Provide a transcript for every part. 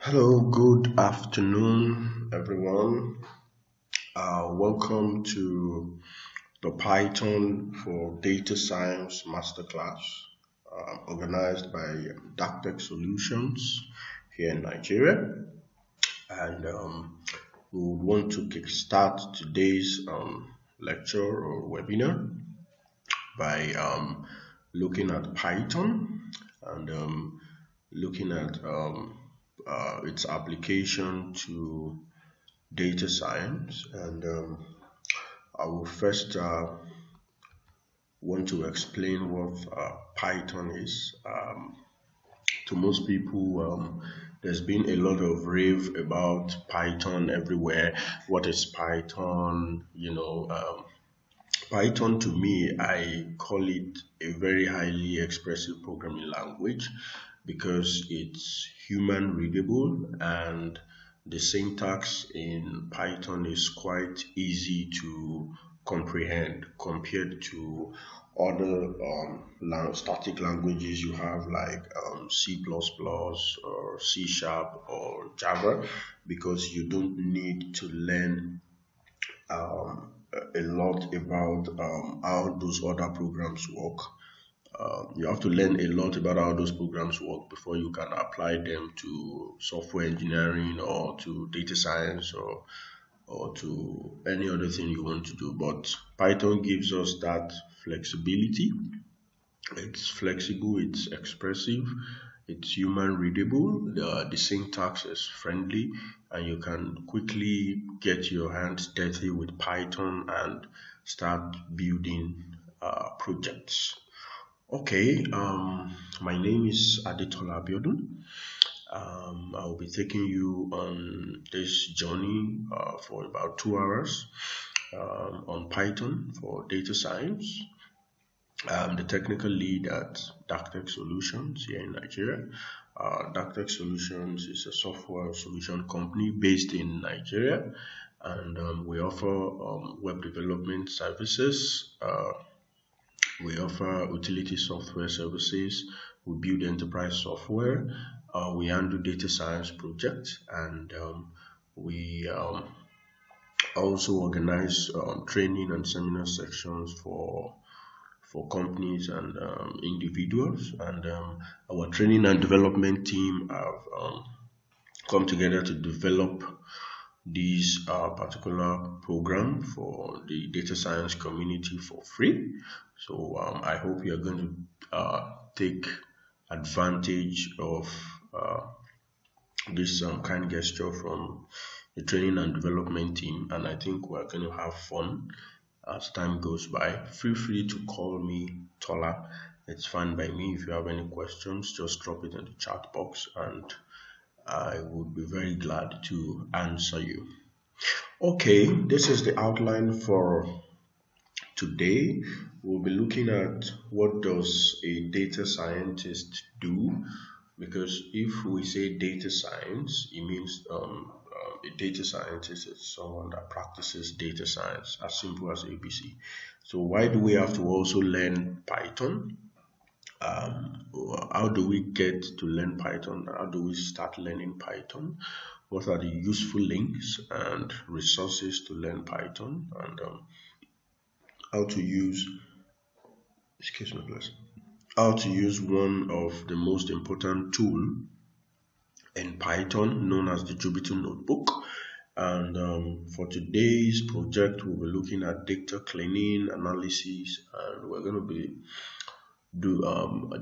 Hello, good afternoon, everyone. Welcome to the Python for Data Science Masterclass, organized by DACTECH Solutions here in Nigeria. And we would want to kickstart today's lecture or webinar by looking at Python and looking at its application to data science. And I will first want to explain what Python is. To most people, there's been a lot of rave about Python everywhere. What is Python? Python, to me, I call it a very highly expressive programming language because it's human readable, and the syntax in Python is quite easy to comprehend compared to other static languages you have like C++ or C# or Java, because you don't need to learn a lot about how those other programs work. You have to learn a lot about how those programs work before you can apply them to software engineering or to data science or to any other thing you want to do. But Python gives us that flexibility. It's flexible, it's expressive, it's human readable, the syntax is friendly, and you can quickly get your hands dirty with Python and start building projects. Okay, my name is Adetola Abiodun. I will be taking you on this journey for about 2 hours on Python for data science. I'm the technical lead at DACTECH Solutions here in Nigeria. DACTECH Solutions is a software solution company based in Nigeria, and we offer web development services. We offer utility software services. We build enterprise software. We handle data science projects, and we also organize training and seminar sections for companies and individuals. And our training and development team have come together to develop this particular program for the data science community for free. So I hope you are going to take advantage of this kind gesture from the training and development team, and I think we're going to have fun as time goes by. Feel free to call me Tola. It's fine by me. If you have any questions, just drop it in the chat box and I would be very glad to answer you. Okay, this is the outline for today. We'll be looking at what does a data scientist do, because if we say data science, it means a data scientist is someone that practices data science, as simple as ABC. So why do we have to also learn Python? How do we get to learn Python? How do we start learning Python? What are the useful links and resources to learn Python? And how to use, excuse me please, how to use one of the most important tool in Python known as the Jupyter Notebook. And for today's project, we'll be looking at data cleaning, analysis, and we're going to be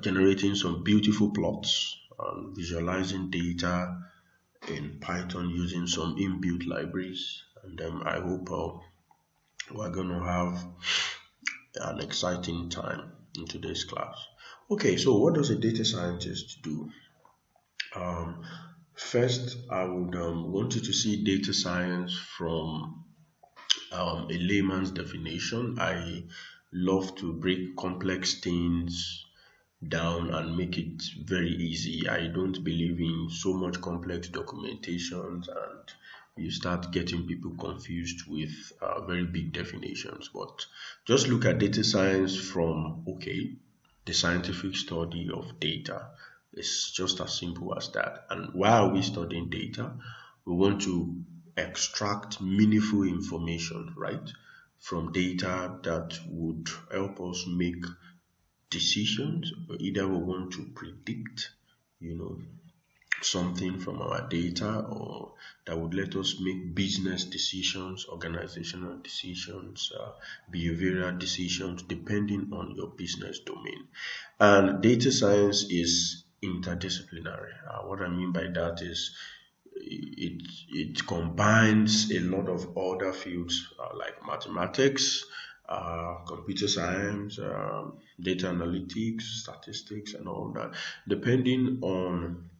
generating some beautiful plots and visualizing data in Python using some inbuilt libraries. And I hope we're going to have an exciting time in today's class. Okay, so what does a data scientist do? First, I would want you to see data science from a layman's definition. I love to break complex things down and make it very easy. I don't believe in so much complex documentations and you start getting people confused with very big definitions. But just look at data science from, okay, the scientific study of data. It's just as simple as that. And why are we studying data? We want to extract meaningful information, right, from data that would help us make decisions. Either we want to predict, you know, something from our data, or that would let us make business decisions, organizational decisions, behavioral decisions, depending on your business domain. And data science is interdisciplinary. What I mean by that is it combines a lot of other fields like mathematics, computer science, data analytics, statistics, and all that, depending on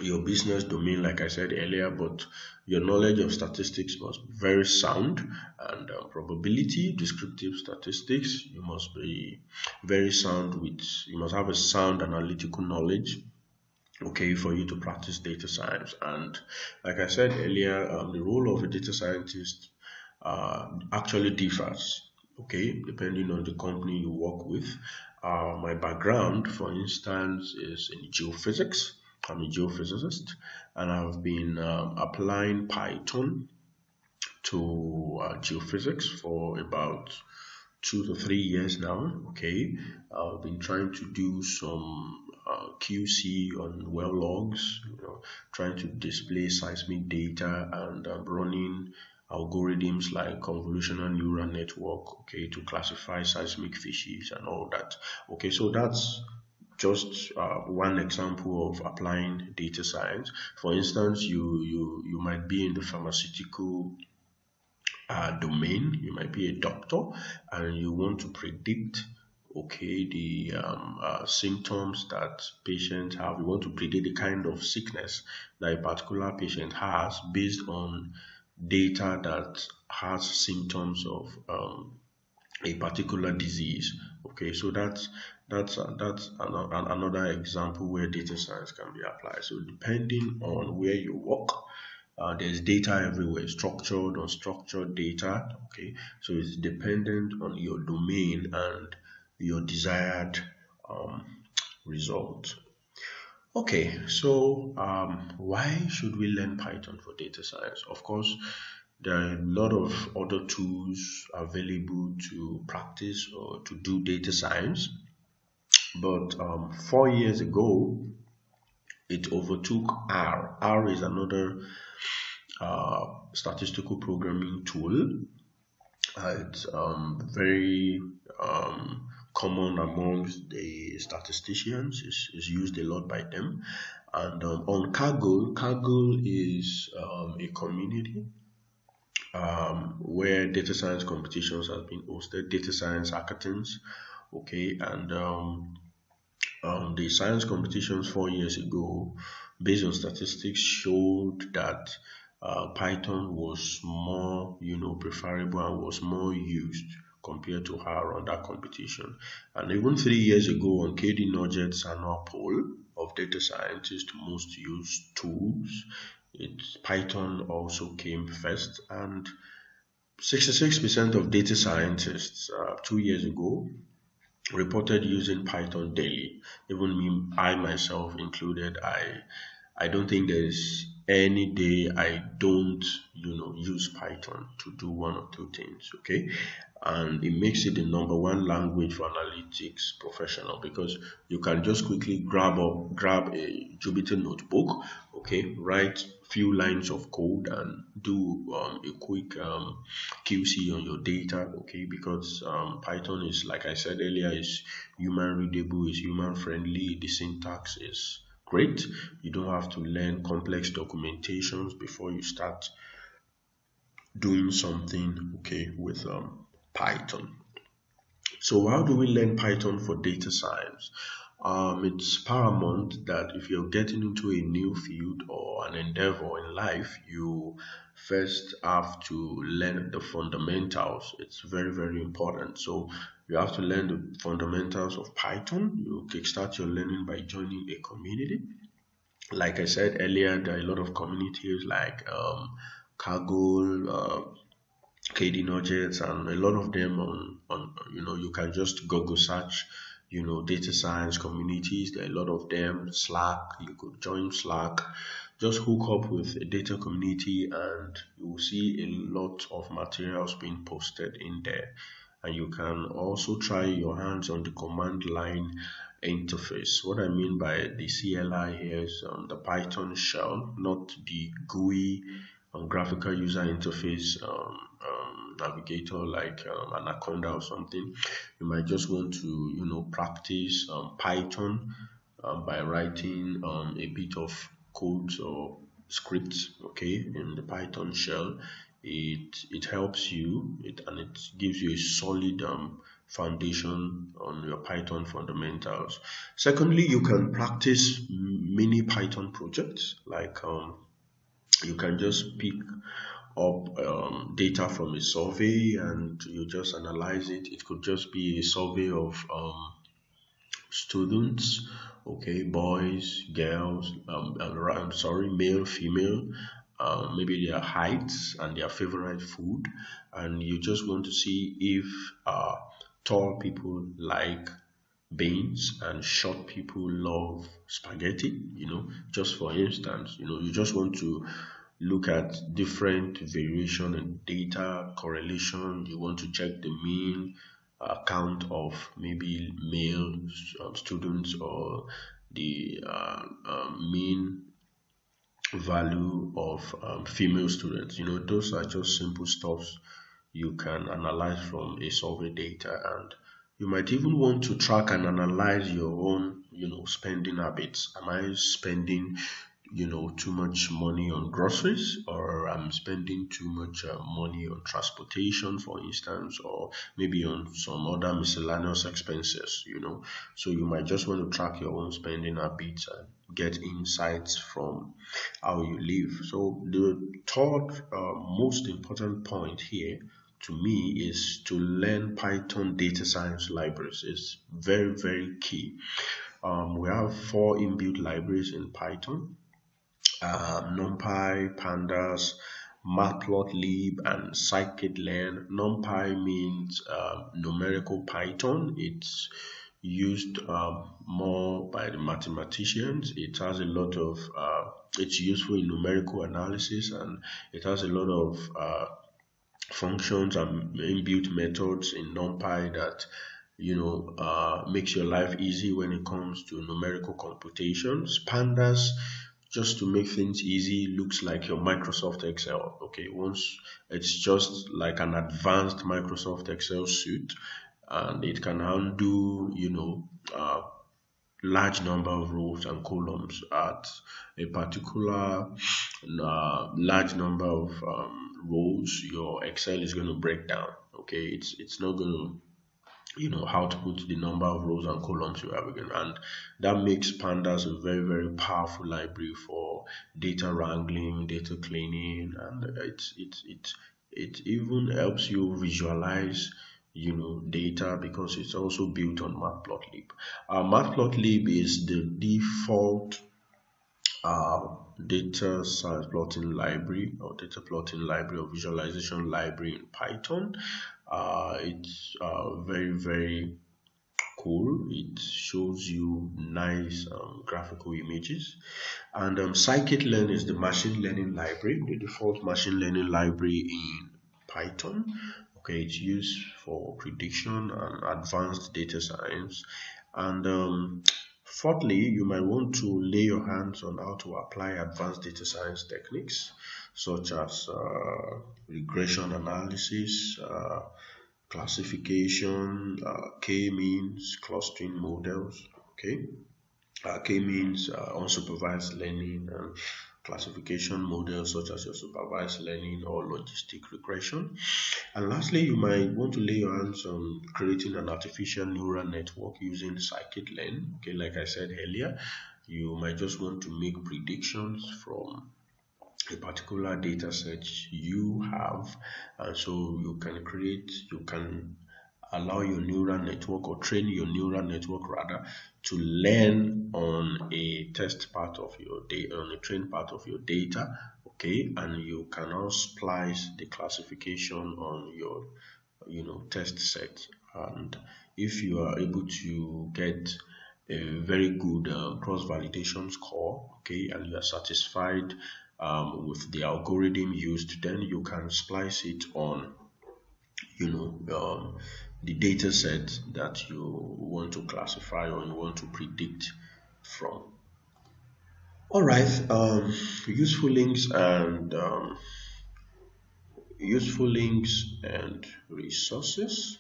your business domain, like I said earlier. But your knowledge of statistics must be very sound, and probability, descriptive statistics, you must be very sound with, you must have a sound analytical knowledge, okay, for you to practice data science. And like I said earlier, the role of a data scientist actually differs, okay, depending on the company you work with. My background, for instance, is in geophysics. I'm a geophysicist, and I've been applying Python to geophysics for about 2 to 3 years now. Okay, I've been trying to do some QC on well logs, trying to display seismic data, and running algorithms like convolutional neural network, okay, to classify seismic fishes and all that. Okay, so that's just one example of applying data science. For instance, you might be in the pharmaceutical domain. You might be a doctor, and you want to predict, okay, the symptoms that patients have. You want to predict the kind of sickness that a particular patient has based on data that has symptoms of a particular disease. Okay, so that's another example where data science can be applied. So depending on where you work, there's data everywhere, structured, unstructured data. Okay, so it's dependent on your domain and your desired result. Okay, so why should we learn Python for data science? Of course, there are a lot of other tools available to practice or to do data science, but 4 years ago, it overtook R. R is another statistical programming tool. It's very common amongst the statisticians. It's used a lot by them. And on Kaggle is a community where data science competitions have been hosted, data science hackathons. Okay, and the science competitions 4 years ago, based on statistics, showed that Python was more, preferable and was more used compared to R on that competition. And even 3 years ago, on KD Nugget's annual poll of data scientists most used tools, Python also came first, and 66% of data scientists 2 years ago reported using Python daily. Even me, I myself included, I don't think there's any day I don't, use Python to do one or two things. Okay, and it makes it the number one language for analytics professional, because you can just quickly grab a Jupyter notebook, okay, write few lines of code and do a quick QC on your data, okay, because Python is, like I said earlier, is human readable, is human friendly, the syntax is great. You don't have to learn complex documentations before you start doing something, okay, with Python. So how do we learn Python for data science? It's paramount that if you're getting into a new field or an endeavor in life, you first have to learn the fundamentals. It's very, very important. So you have to learn the fundamentals of Python. You kickstart your learning by joining a community. Like I said earlier, there are a lot of communities like Kaggle, KD Nuggets, and a lot of them on you can just Google search data science communities. There are a lot of them. Slack, you could join Slack. Just hook up with a data community and you will see a lot of materials being posted in there. And you can also try your hands on the command line interface. What I mean by the CLI here is the Python shell, not the GUI graphical user interface navigator like Anaconda or something. You might just want to practice Python by writing a bit of code or scripts, okay, in the Python shell. It helps you, and it gives you a solid foundation on your Python fundamentals. Secondly, you can practice mini Python projects, like you can just pick up data from a survey and you just analyze it. It could just be a survey of students, okay, boys, girls, I'm sorry, male, female, maybe their heights and their favorite food, and you just want to see if tall people like beans and short people love spaghetti. Just for instance, you just want to look at different variation in data correlation. You want to check the mean count of maybe male students, or the mean value of female students. Those are just simple stuffs you can analyze from a survey data. And you might even want to track and analyze your own spending habits. Am I spending too much money on groceries, or I'm spending too much money on transportation, for instance, or maybe on some other miscellaneous expenses, So you might just want to track your own spending habits and get insights from how you live. So the third most important point here to me is to learn Python data science libraries. It's very, very key. We have 4 inbuilt libraries in Python: NumPy, PANDAS, Matplotlib, and scikit-learn. NumPy means numerical Python. It's used more by the mathematicians. It has a lot of, it's useful in numerical analysis, and it has a lot of functions and inbuilt methods in NumPy that makes your life easy when it comes to numerical computations. Pandas, just to make things easy, looks like your Microsoft Excel. Okay, once it's just like an advanced Microsoft Excel suite, and it can handle large number of rows and columns at a particular large number of rows. Your Excel is going to break down. Okay, it's not going to how to put the number of rows and columns you have again, and that makes Pandas a very, very powerful library for data wrangling, data cleaning, and it even helps you visualize data, because it's also built on Matplotlib. Matplotlib is the default data science plotting library, or data plotting library, or visualization library in Python. It's very, very cool. It shows you nice graphical images. And scikit-learn is the machine learning library, the default machine learning library in Python. Okay, it's used for prediction and advanced data science. And fourthly, you might want to lay your hands on how to apply advanced data science techniques, such as regression analysis, classification, k-means, clustering models. Okay, k-means unsupervised learning, and classification models such as your supervised learning or logistic regression. And lastly, you might want to lay your hands on creating an artificial neural network using scikit-learn. Okay, like I said earlier, you might just want to make predictions from a particular data set you have, and so you can allow your neural network, or train your neural network rather, to learn on a test part of your data, on a trained part of your data. Okay, and you can now splice the classification on your test set, and if you are able to get a very good cross-validation score, okay, and you are satisfied with the algorithm used, then you can splice it on, the data set that you want to classify or you want to predict from. All right, useful links and resources.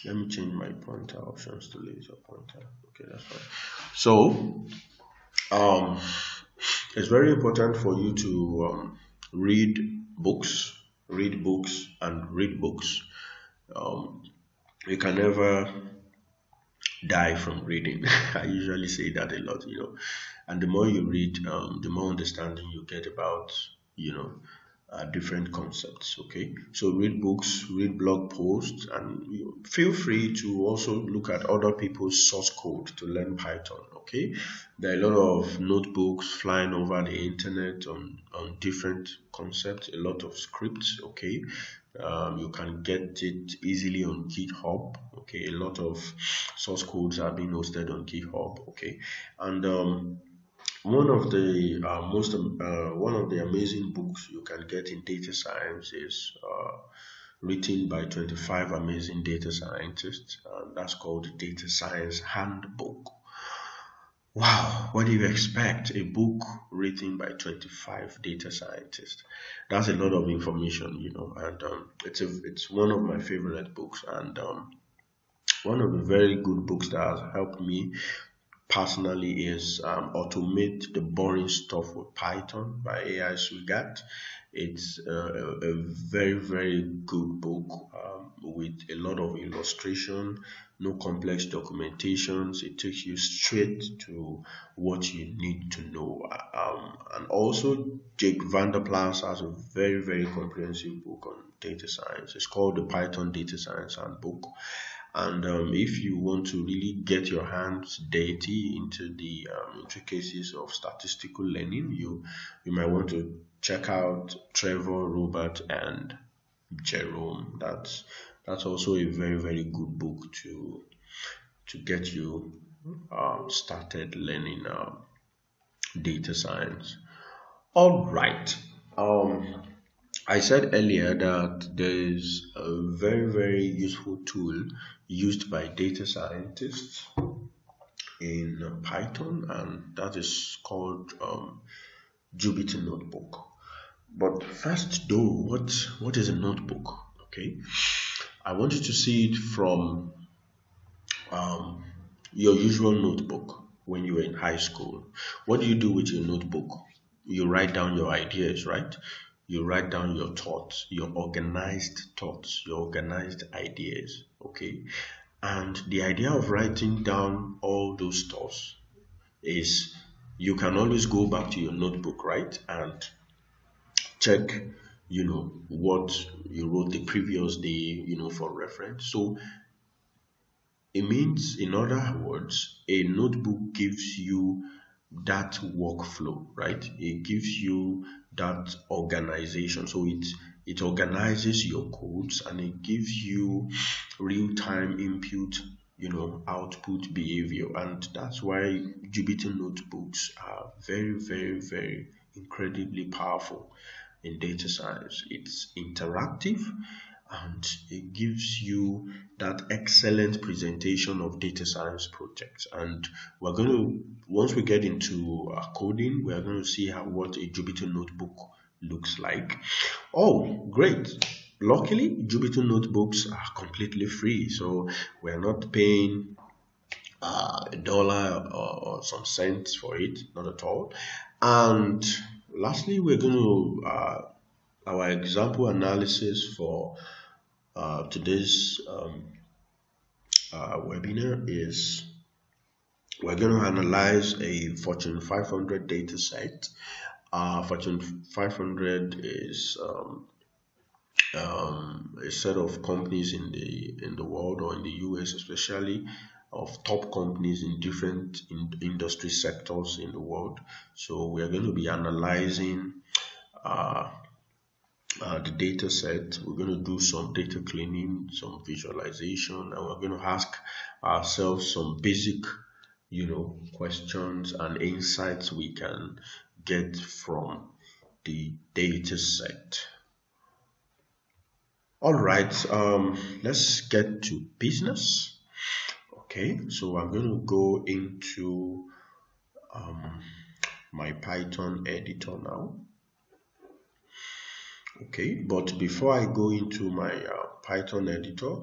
Let me change my pointer options to laser pointer. Okay, that's fine. So, it's very important for you to read books, and read books. You can never die from reading. I usually say that a lot, and the more you read, the more understanding you get about, different concepts. Okay, so read books, read blog posts, and feel free to also look at other people's source code to learn Python. Okay, there are a lot of notebooks flying over the internet on different concepts, a lot of scripts. Okay, you can get it easily on GitHub. Okay, a lot of source codes are being hosted on GitHub. Okay, and one of the one of the amazing books you can get in data science is written by 25 amazing data scientists, and that's called the Data Science Handbook. Wow, what do you expect? A book written by 25 data scientists. That's a lot of information, and it's one of my favorite books, and one of the very good books that has helped me personally is Automate the Boring Stuff with Python by AI Sugat. It's a very, very good book with a lot of illustration, no complex documentations. It takes you straight to what you need to know. And also, Jake Vanderplas has a very, very comprehensive book on data science. It's called the Python Data Science Handbook. And if you want to really get your hands dirty into the intricacies of statistical learning, you might want to check out Trevor, Robert, and Jerome. That's also a very, very good book to get you started learning data science. All right. I said earlier that there is a very, very useful tool used by data scientists in Python, and that is called Jupyter Notebook. But first, though, what is a notebook? Okay, I want you to see it from your usual notebook when you were in high school. What do you do with your notebook? You write down your ideas, right? You write down your thoughts, your organized thoughts, your organized ideas, okay? And the idea of writing down all those thoughts is you can always go back to your notebook, right? And check, what you wrote the previous day, for reference. So it means, in other words, a notebook gives you that workflow, right? It gives you that organization. So it organizes your codes and it gives you real-time input, output behavior. And that's why Jupyter notebooks are very, very, very incredibly powerful in data science. It's interactive and it gives you that excellent presentation of data science projects. And we're going to, once we get into coding, we're going to see what a Jupyter notebook looks like. Oh, great. Luckily, Jupyter notebooks are completely free, so we're not paying $1 or some cents for it, not at all. And lastly, we're going to our example analysis for today's webinar is we're going to analyze a Fortune 500 data set. Fortune 500 is a set of companies in the world, or in the US especially, of top companies in different industry sectors in the world. So we are going to be analyzing the data set. We're going to do some data cleaning, some visualization, and we're going to ask ourselves some basic, questions and insights we can get from the data set. All right, let's get to business. Okay, so I'm going to go into my Python editor now. Okay, but before I go into my Python editor,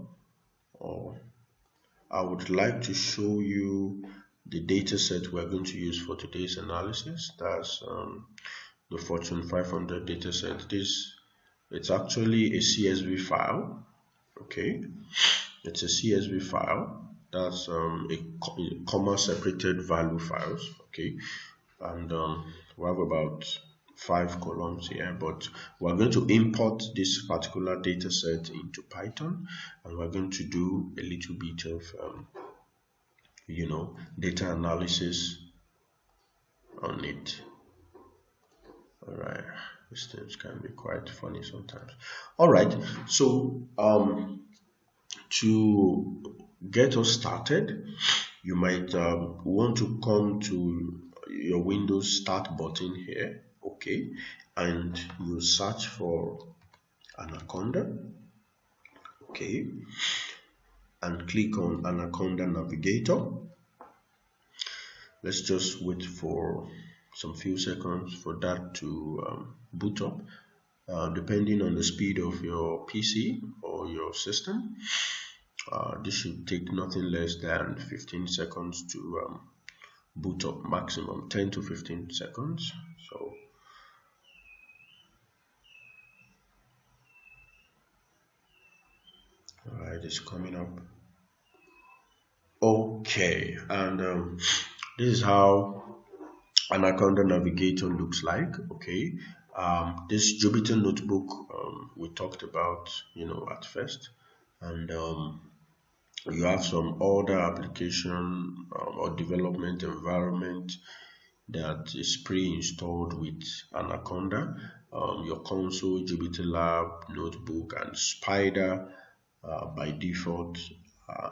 I would like to show you the data set we're going to use for today's analysis. That's the Fortune 500 data set. It's actually a CSV file. Okay, it's a CSV file. That's a comma separated value files. Okay, and we have about 5 columns here, but we're going to import this particular data set into Python, and we're going to do a little bit of data analysis on it. All right, these things can be quite funny sometimes. All right, so to get us started, you might want to come to your Windows Start button here, okay, and you search for Anaconda, okay, and click on Anaconda Navigator. Let's just wait for some few seconds for that to boot up. Depending on the speed of your PC or your system, this should take nothing less than 15 seconds to boot up, maximum 10 to 15 seconds. So all right, it's coming up. Okay, and this is how Anaconda Navigator looks like. Okay, this Jupyter notebook we talked about at first, and you have some other application or development environment that is pre-installed with Anaconda, your console, JupyterLab, notebook, and Spider by default,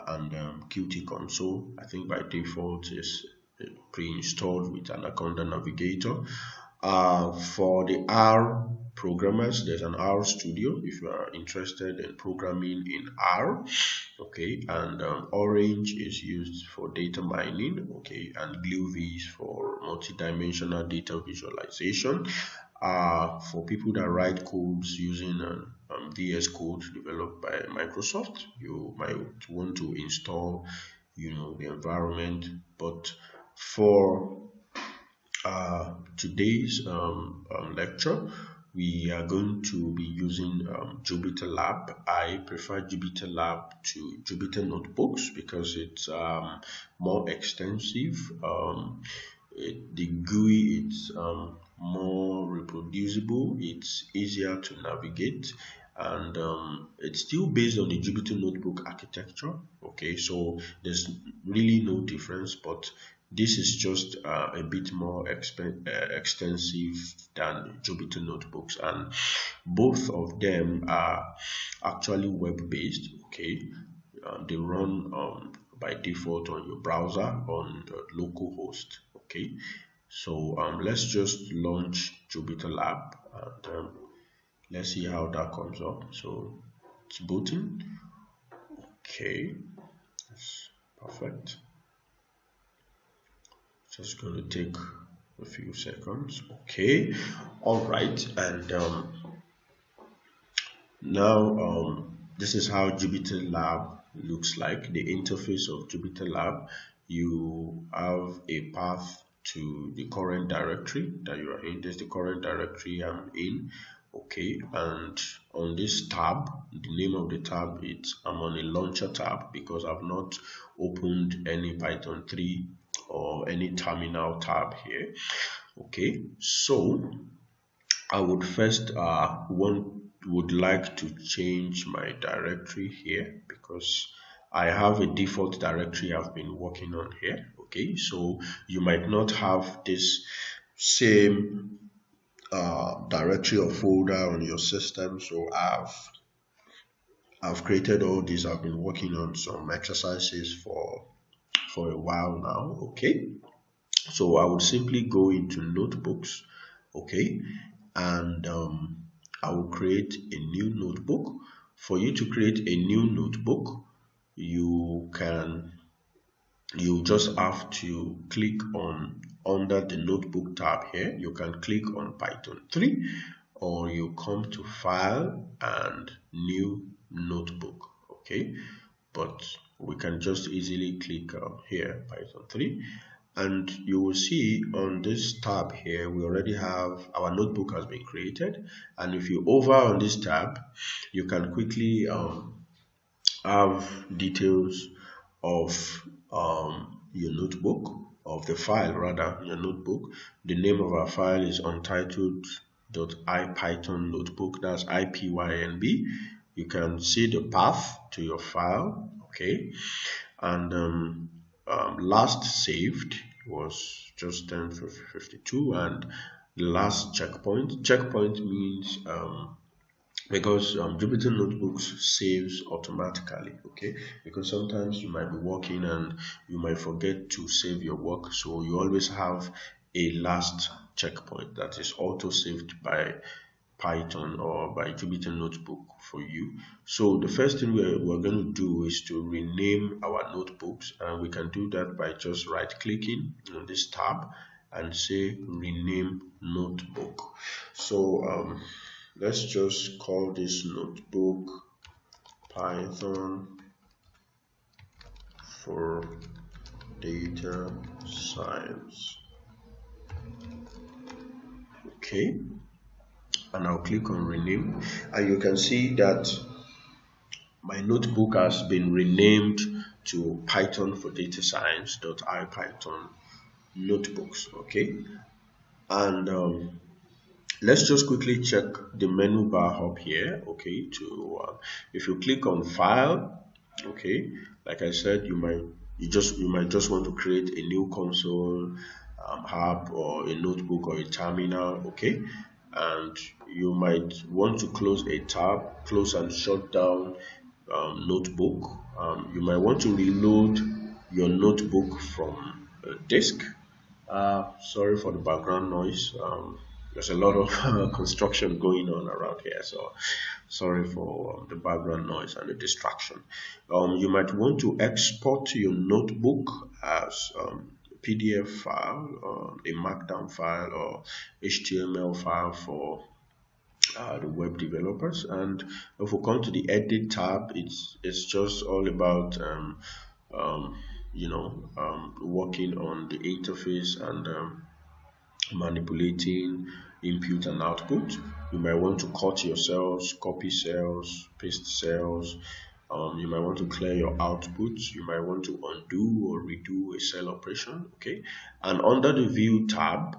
and Qt console, I think by default is pre-installed with Anaconda Navigator. For the R programmers, there's an R Studio if you are interested in programming in R. Okay, and Orange is used for data mining. Okay, and GlueV is for multi-dimensional data visualization. For people that write codes using VS Code developed by Microsoft, you might want to install the environment. But for today's lecture, we are going to be using JupyterLab. I prefer JupyterLab to Jupyter Notebooks because it's more extensive. The GUI is more reproducible, it's easier to navigate, and it's still based on the Jupyter Notebook architecture. Okay, so there's really no difference, but this is just a bit more extensive than Jupyter Notebooks, and both of them are actually web-based. Okay, they run by default on your browser on the local host. Okay, so let's just launch JupyterLab and let's see how that comes up. So it's booting. Okay, that's perfect. Just going to take a few seconds. Okay, all right, and now this is how JupyterLab looks like. The interface of JupyterLab, you have a path to the current directory that you are in. This is the current directory I'm in. Okay, and on this tab, the name of the tab is I'm on a launcher tab because I've not opened any Python 3 or any terminal tab here. Okay, so I would first would like to change my directory here because I have a default directory I've been working on here. Okay, so you might not have this same directory or folder on your system. So I've created all these. I've been working on some exercises for a while now. Okay, so I would simply go into notebooks. Okay, and I will create a new notebook. For you to create a new notebook, you just have to click on under the notebook tab here. You can click on Python 3, or you come to file and new notebook. Okay, but we can just easily click here Python 3, and you will see on this tab here we already have our notebook has been created. And if you hover on this tab, you can quickly have details of your notebook, of the file rather, your notebook. The name of our file is untitled.ipython notebook. That's IPYNB. You can see the path to your file. Okay, and last saved was just 10:52, and the last checkpoint means because Jupyter Notebooks saves automatically. Okay, because sometimes you might be working and you might forget to save your work, so you always have a last checkpoint that is auto saved by Python or by Jupyter Notebook for you. So the first thing we're going to do is to rename our notebooks, and we can do that by just right clicking on this tab and say rename notebook. So let's just call this notebook Python for data science. Okay, and I'll click on rename, and you can see that my notebook has been renamed to Python for data science.ipython notebooks. Okay, and let's just quickly check the menu bar up here. Okay, to if you click on file, okay, like I said, you might just want to create a new console app or a notebook or a terminal. Okay, and you might want to close a tab, close and shut down notebook. You might want to reload your notebook from a disk. Sorry for the background noise. There's a lot of construction going on around here, so sorry for the background noise and the distraction. You might want to export your notebook as PDF file, a Markdown file, or HTML file for the web developers. And if we come to the edit tab, it's just all about working on the interface and manipulating input and output. You might want to cut your cells, copy cells, paste cells. You might want to clear your output. You might want to undo or redo a cell operation. Okay, and under the view tab,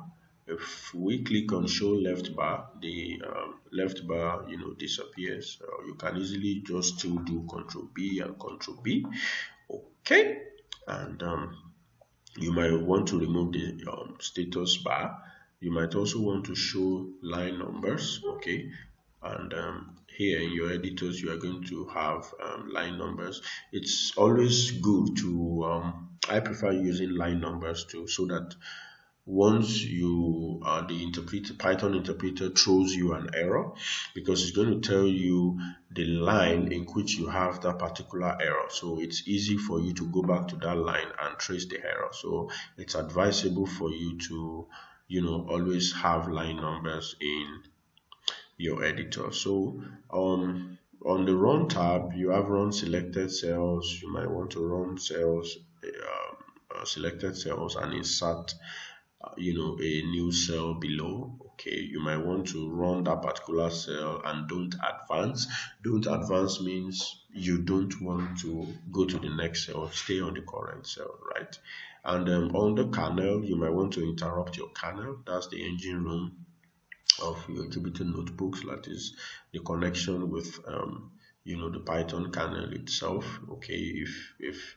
if we click on show left bar, the left bar disappears. You can easily just still do Control B and Control B. Okay, and you might want to remove the status bar. You might also want to show line numbers. Okay, and here in your editors you are going to have line numbers. It's always good to I prefer using line numbers too, so that once you the Python interpreter throws you an error, because it's going to tell you the line in which you have that particular error, so it's easy for you to go back to that line and trace the error. So it's advisable for you to always have line numbers in your editor. So on the run tab, you have run selected cells. You might want to run cells, selected cells, and insert a new cell below. Okay, you might want to run that particular cell and don't advance. Don't advance means you don't want to go to the next cell, stay on the current cell, right? And on the kernel, you might want to interrupt your kernel. That's the engine room of your Jupyter notebooks, that is the connection with the Python kernel itself. Okay, if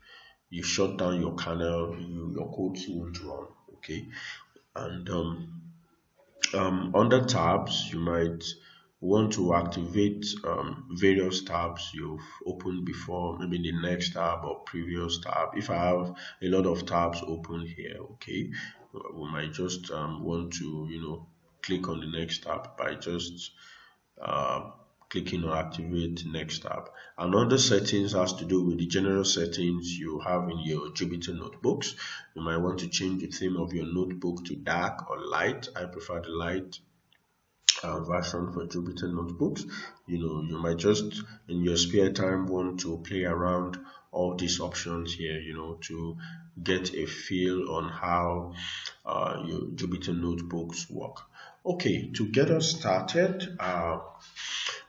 you shut down your kernel, your code won't run. Okay, and Under tabs, you might want to activate various tabs you've opened before, maybe the next tab or previous tab. If I have a lot of tabs open here, okay, we might just want to, click on the next tab by just uh, clicking on activate next tab. Another settings has to do with the general settings you have in your Jupyter notebooks. You might want to change the theme of your notebook to dark or light. I prefer the light version for Jupyter notebooks. You might just in your spare time want to play around all these options here, to get a feel on how your Jupyter notebooks work. Okay, to get us started,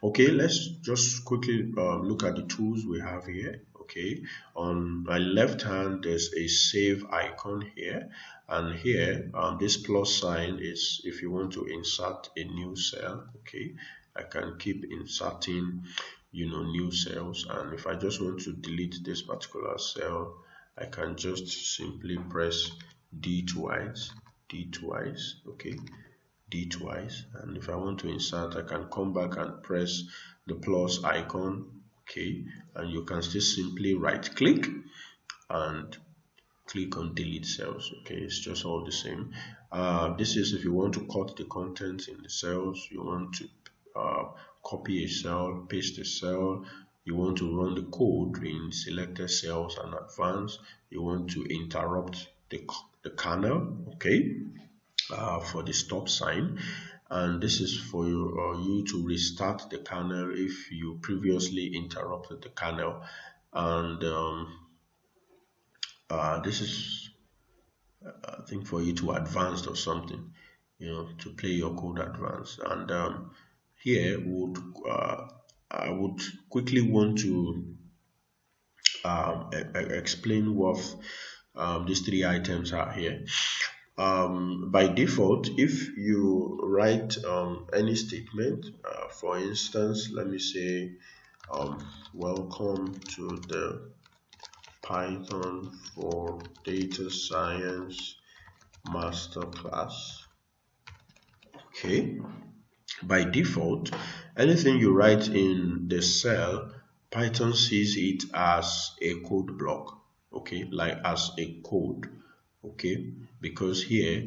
okay, let's just quickly look at the tools we have here. Okay, on my left hand there's a save icon here, and here this plus sign is if you want to insert a new cell. Okay, I can keep inserting new cells, and if I just want to delete this particular cell, I can just simply press D twice, okay, D twice, and if I want to insert, I can come back and press the plus icon, okay, and you can still simply right click and click on delete cells. Okay, it's just all the same. This is if you want to cut the contents in the cells, you want to copy a cell, paste a cell, you want to run the code in selected cells and advance, you want to interrupt the kernel, okay, for the stop sign, and this is for you to restart the kernel if you previously interrupted the kernel, and this is I think for you to advance or something, to play your code advanced. And here I would quickly want to explain what these three items are here. By default, if you write any statement, for instance, let me say welcome to the Python for Data Science Masterclass. Okay, by default, anything you write in the cell, Python sees it as a code block, okay, like as a code, okay, because here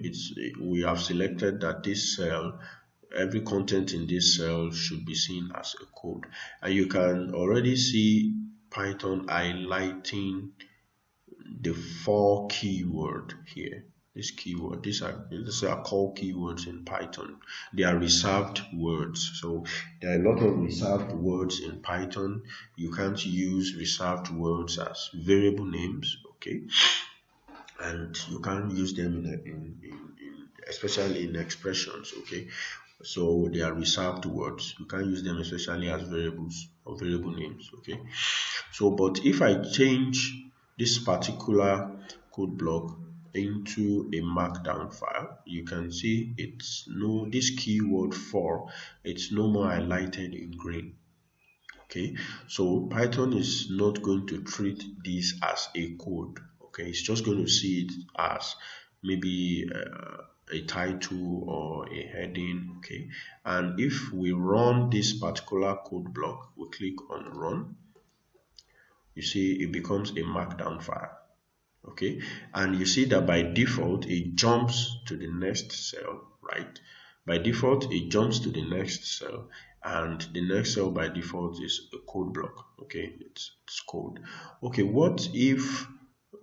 we have selected that this cell, every content in this cell should be seen as a code, and you can already see Python highlighting the 4 keyword here. This keyword, these are called keywords in Python. They are reserved words. So there are a lot of reserved words in Python. You can't use reserved words as variable names, okay? And you can't use them especially in expressions, okay? So they are reserved words. You can't use them especially as variables or variable names, okay? So but if I change this particular code block into a markdown file, you can see this keyword for, it's no more highlighted in green. Okay, so Python is not going to treat this as a code. Okay, it's just going to see it as maybe a title or a heading. Okay, and if we run this particular code block, we click on run, you see it becomes a markdown file. Okay, and you see that by default it jumps to the next cell, right? By default it jumps to the next cell, and the next cell by default is a code block. Okay, it's code. Okay, what if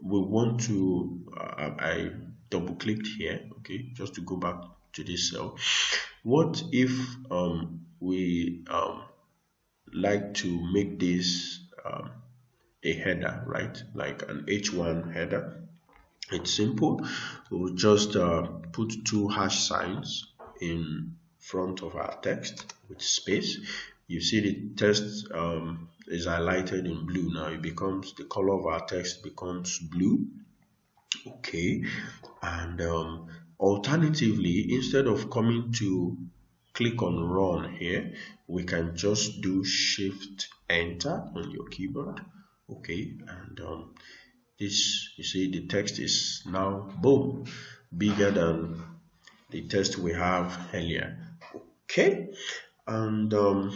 we want to I double clicked here, okay, just to go back to this cell. What if we like to make this a header, right, like an H1 header? It's simple. We'll just put 2 hash signs in front of our text with space. You see the text is highlighted in blue. Now it becomes, the color of our text becomes blue. Okay, and alternatively, instead of coming to click on run here, we can just do shift enter on your keyboard. Okay, and this, you see the text is now boom, bigger than the test we have earlier. Okay, and to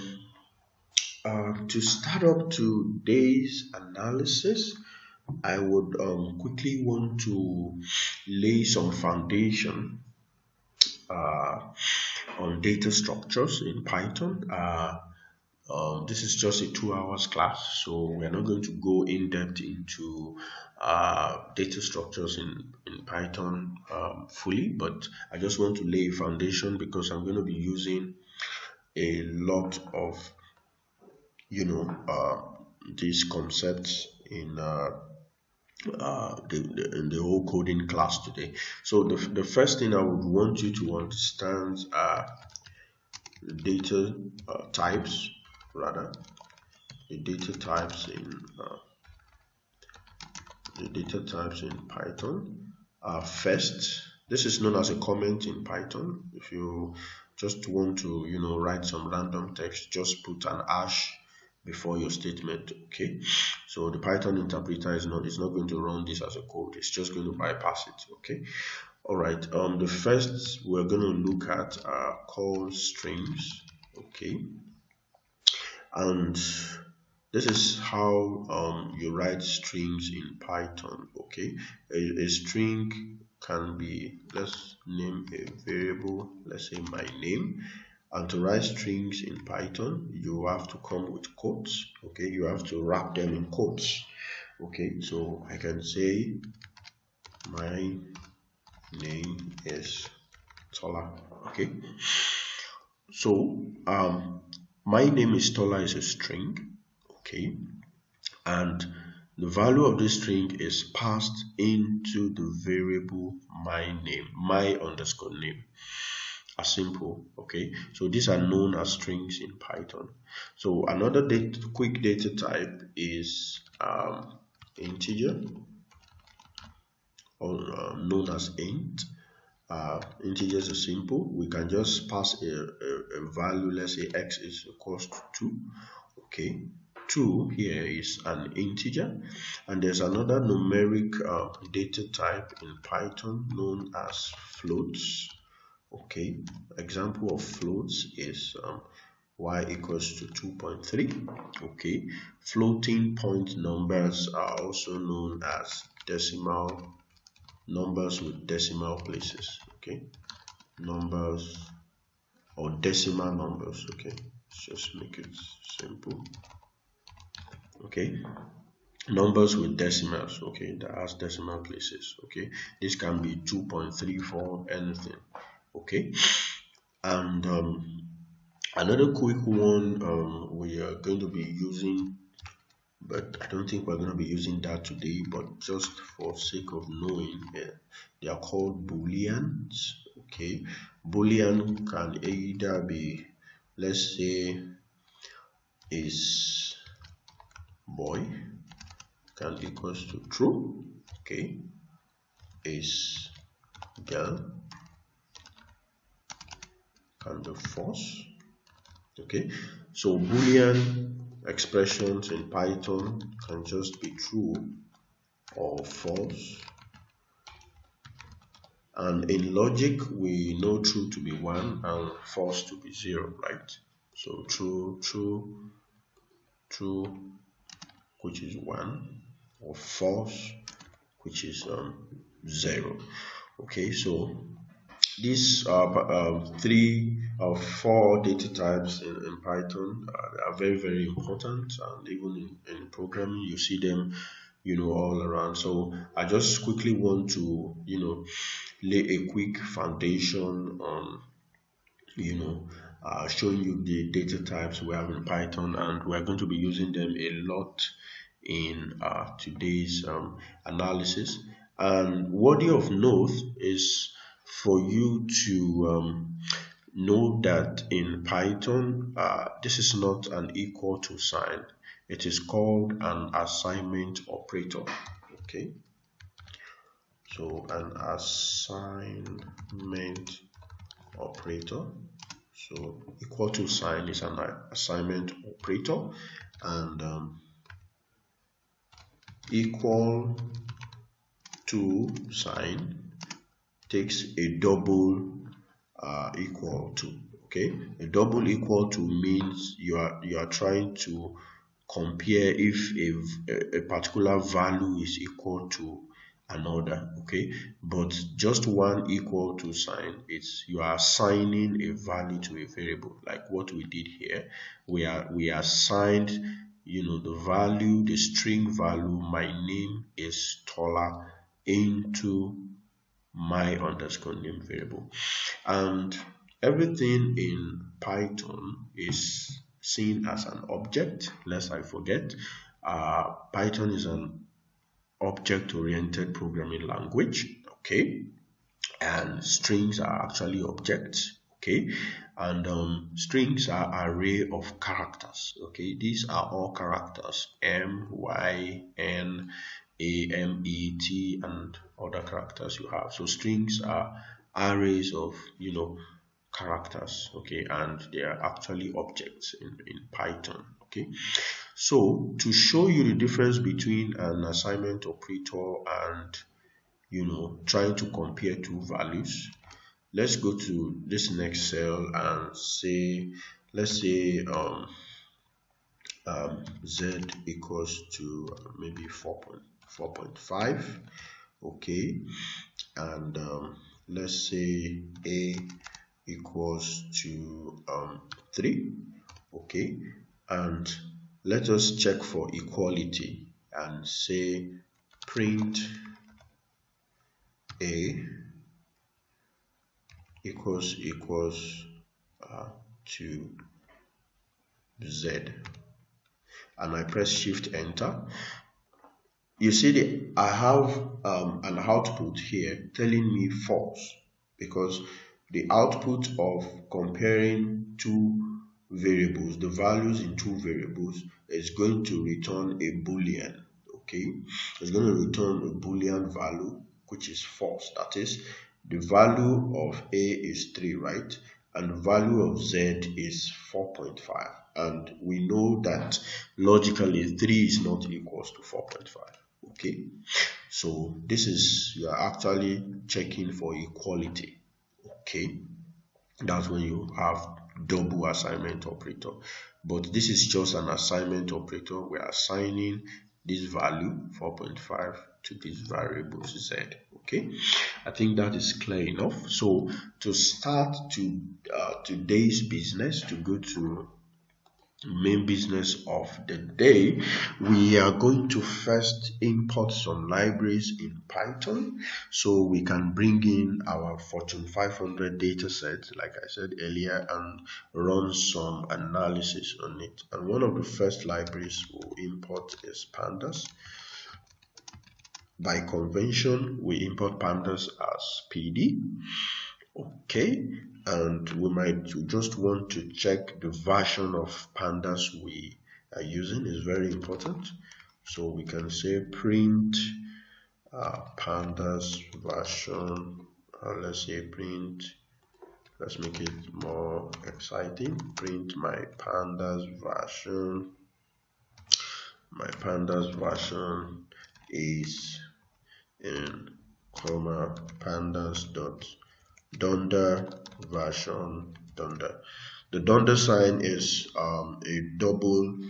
start up today's analysis, I would quickly want to lay some foundation on data structures in Python. This is just a 2 hours class, so we're not going to go in depth into data structures in Python fully, but I just want to lay a foundation because I'm going to be using a lot of these concepts in the whole coding class today. So the first thing I would want you to understand are the data types, rather the data types in Python. First, this is known as a comment in Python. If you just want to write some random text, just put an hash before your statement. Okay, so the Python interpreter is not going to run this as a code, it's just going to bypass it. Okay, all right. The first we're going to look at are called strings. Okay, and this is how you write strings in Python. Okay, a string can be, let's name a variable, let's say my name. And to write strings in Python, you have to come with quotes. Okay, you have to wrap them in quotes. Okay, so I can say my name is Tola. Okay, so my name is Tola is a string. Okay, and the value of this string is passed into the variable my name, my underscore name. As simple. Okay, so these are known as strings in Python. So another quick data type is integer, or known as int. Integers are simple. We can just pass a value. Let's say x is equals to 2. Okay, 2 here is an integer, and there's another numeric data type in Python known as floats. Okay, example of floats is y equals to 2.3. Okay, floating point numbers are also known as decimal numbers with decimal places. Okay, numbers or decimal numbers. Okay, let's just make it simple. Okay, numbers with decimals. Okay, that has decimal places. Okay, this can be 2.34, anything. Okay, and another quick one we are going to be using, but I don't think we're going to be using that today, but just for sake of knowing, they are called booleans. Okay, boolean can either be, let's say, is boy can equals to true. Okay, is girl can be false. Okay, so boolean expressions in Python can just be true or false, and in logic we know true to be 1 and false to be 0, right? So true, which is 1, or false, which is 0. Okay, so these are 3 or 4 data types in Python are very, very important, and even in programming you see them all around. So I just quickly want to lay a quick foundation on showing you the data types we have in Python, and we're going to be using them a lot in today's analysis. And worthy of note is for you to know that in Python this is not an equal to sign, it is called an assignment operator. Okay, so an assignment operator, so equal to sign is an assignment operator, and equal to sign takes a double equal to. Okay, a double equal to means you are trying to compare if a particular value is equal to another. Okay, but just one equal to sign, it's you are assigning a value to a variable, like what we did here. We assigned, the value, the string value, my name is Tola, into my underscore name variable. And everything in Python is seen as an object, lest I forget. Python is an object-oriented programming language, okay, and strings are actually objects, okay, and strings are array of characters, okay. These are all characters: M, Y, N, A, M, E, T, and other characters you have. So strings are arrays of characters, okay, and they are actually objects in Python, okay. So to show you the difference between an assignment operator and trying to compare two values, let's go to this next cell and say, let's say z equals to maybe 4.5, okay, and let's say a equals to 3, okay, and let us check for equality and say print a equals to z, and I press shift enter. You see I have an output here telling me false, because the output of comparing two variables, the values in two variables, is going to return a boolean, okay. It's going to return a boolean value which is false. That is, the value of a is 3, right, and the value of z is 4.5, and we know that logically 3 is not equals to 4.5, okay. So this is, you are actually checking for equality, okay. That's when you have double assignment operator, but this is just an assignment operator. We are assigning this value 4.5 to this variable z, okay. I think that is clear enough. So to start today's business, to go to main business of the day, we are going to first import some libraries in Python so we can bring in our Fortune 500 data set, like I said earlier, and run some analysis on it. And one of the first libraries we'll import is pandas. By convention, we import pandas as PD, okay, and we might just want to check the version of pandas we are using. Is very important. So we can say print pandas version, let's say print, let's make it more exciting, print my pandas version is in comma pandas dot dunder version dunder. The dunder sign is a double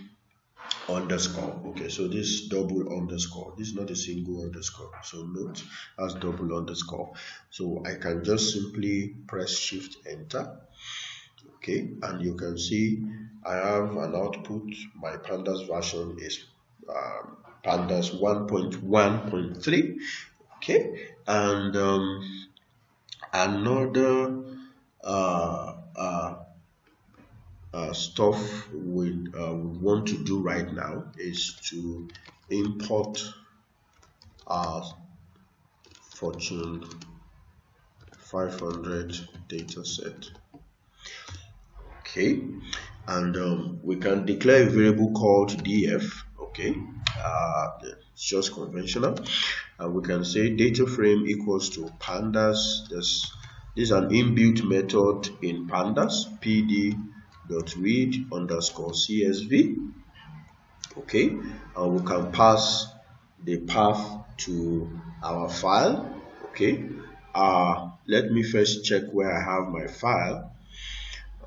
underscore, okay. So this double underscore, this is not a single underscore, so note as double underscore. So I can just simply press shift enter, okay, and you can see I have an output. My pandas version is pandas 1.1.3, okay, and another stuff we want to do right now is to import our Fortune 500 data set, okay, and we can declare a variable called df, okay. It's just conventional, and we can say data frame equals to pandas. This is an inbuilt method in pandas, pd.read_csv, okay, and we can pass the path to our file, okay, let me first check where I have my file.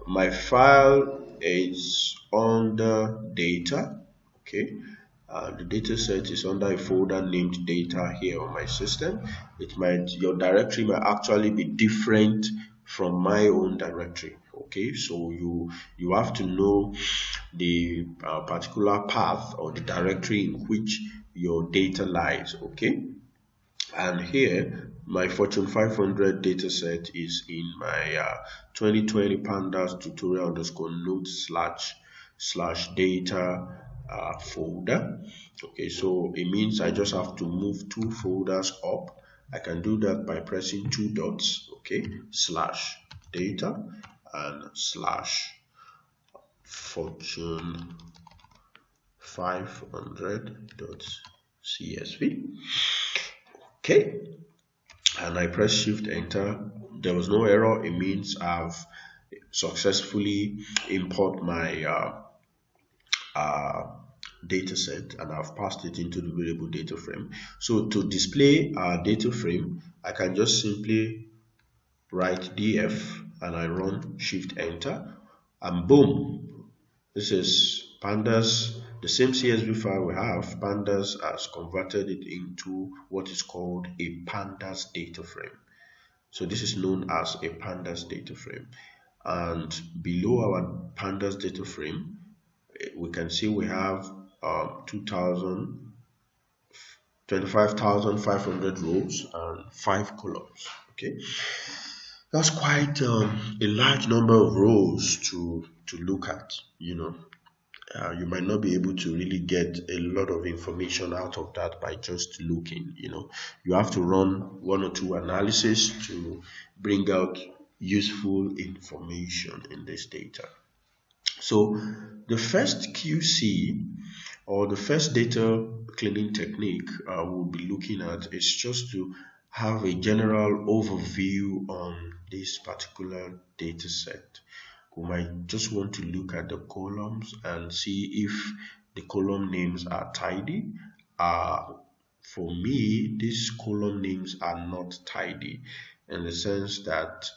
My file is under data. Okay, the data set is under a folder named data here on my system. Your directory might actually be different from my own directory. Okay, so you have to know the particular path or the directory in which your data lies. Okay, and here my Fortune 500 dataset is in my 2020 pandas tutorial underscore notes slash data folder. Okay, so it means I just have to move 2 folders up. I can do that by pressing 2 dots. Okay, slash data and slash Fortune 500.csv. Okay, and I press shift enter. There was no error. It means I've successfully import my data set and I've passed it into the variable data frame. So to display our data frame, I can just simply write df and I run shift enter, and boom, this is pandas. The same CSV file we have, pandas has converted it into what is called a pandas data frame. So this is known as a pandas data frame. And below our pandas data frame, we can see we have 25,500 rows and 5 columns. Okay, that's quite a large number of rows to look at. You might not be able to really get a lot of information out of that by just looking. You have to run 1 or 2 analysis to bring out useful information in this data. So the first QC or the first data cleaning technique we'll be looking at is just to have a general overview on this particular data set. We might just want to look at the columns and see if the column names are tidy. For me, these column names are not tidy in the sense that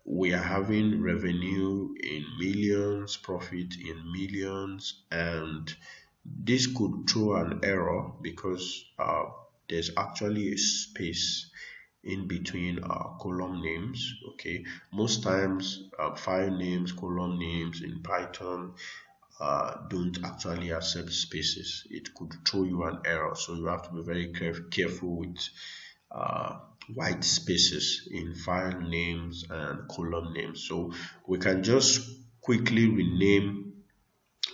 we are having revenue in millions, profit in millions, and this could throw an error because there's actually a space in between column names. Okay, most times file names, column names in Python don't actually accept spaces. It could throw you an error, so you have to be very careful with white spaces in file names and column names. So we can just quickly rename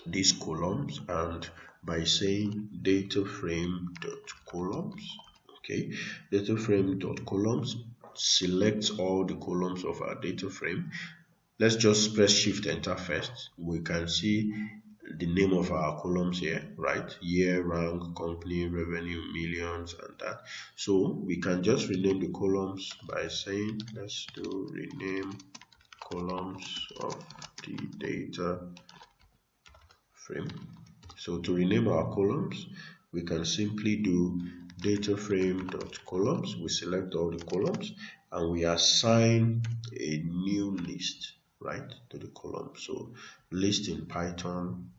these columns, and by saying data frame dot columns. Okay, data frame dot columns selects all the columns of our data frame. Let's just press shift enter first. We can see the name of our columns here, right? Year, rank, company, revenue, millions, and that. So we can just rename the columns by saying let's do rename columns of the data frame. So to rename our columns, we can simply do data frame dot columns. We select all the columns and we assign a new list, right, to the column. So list in Python,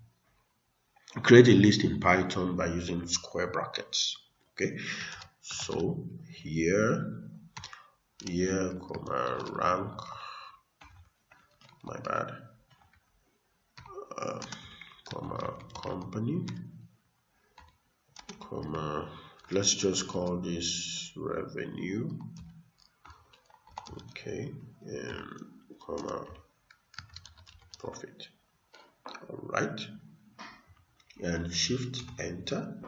create a list in Python by using square brackets. Okay, so here comma rank, my bad, comma company, comma, let's just call this revenue. Okay, and comma profit. All right, and shift enter,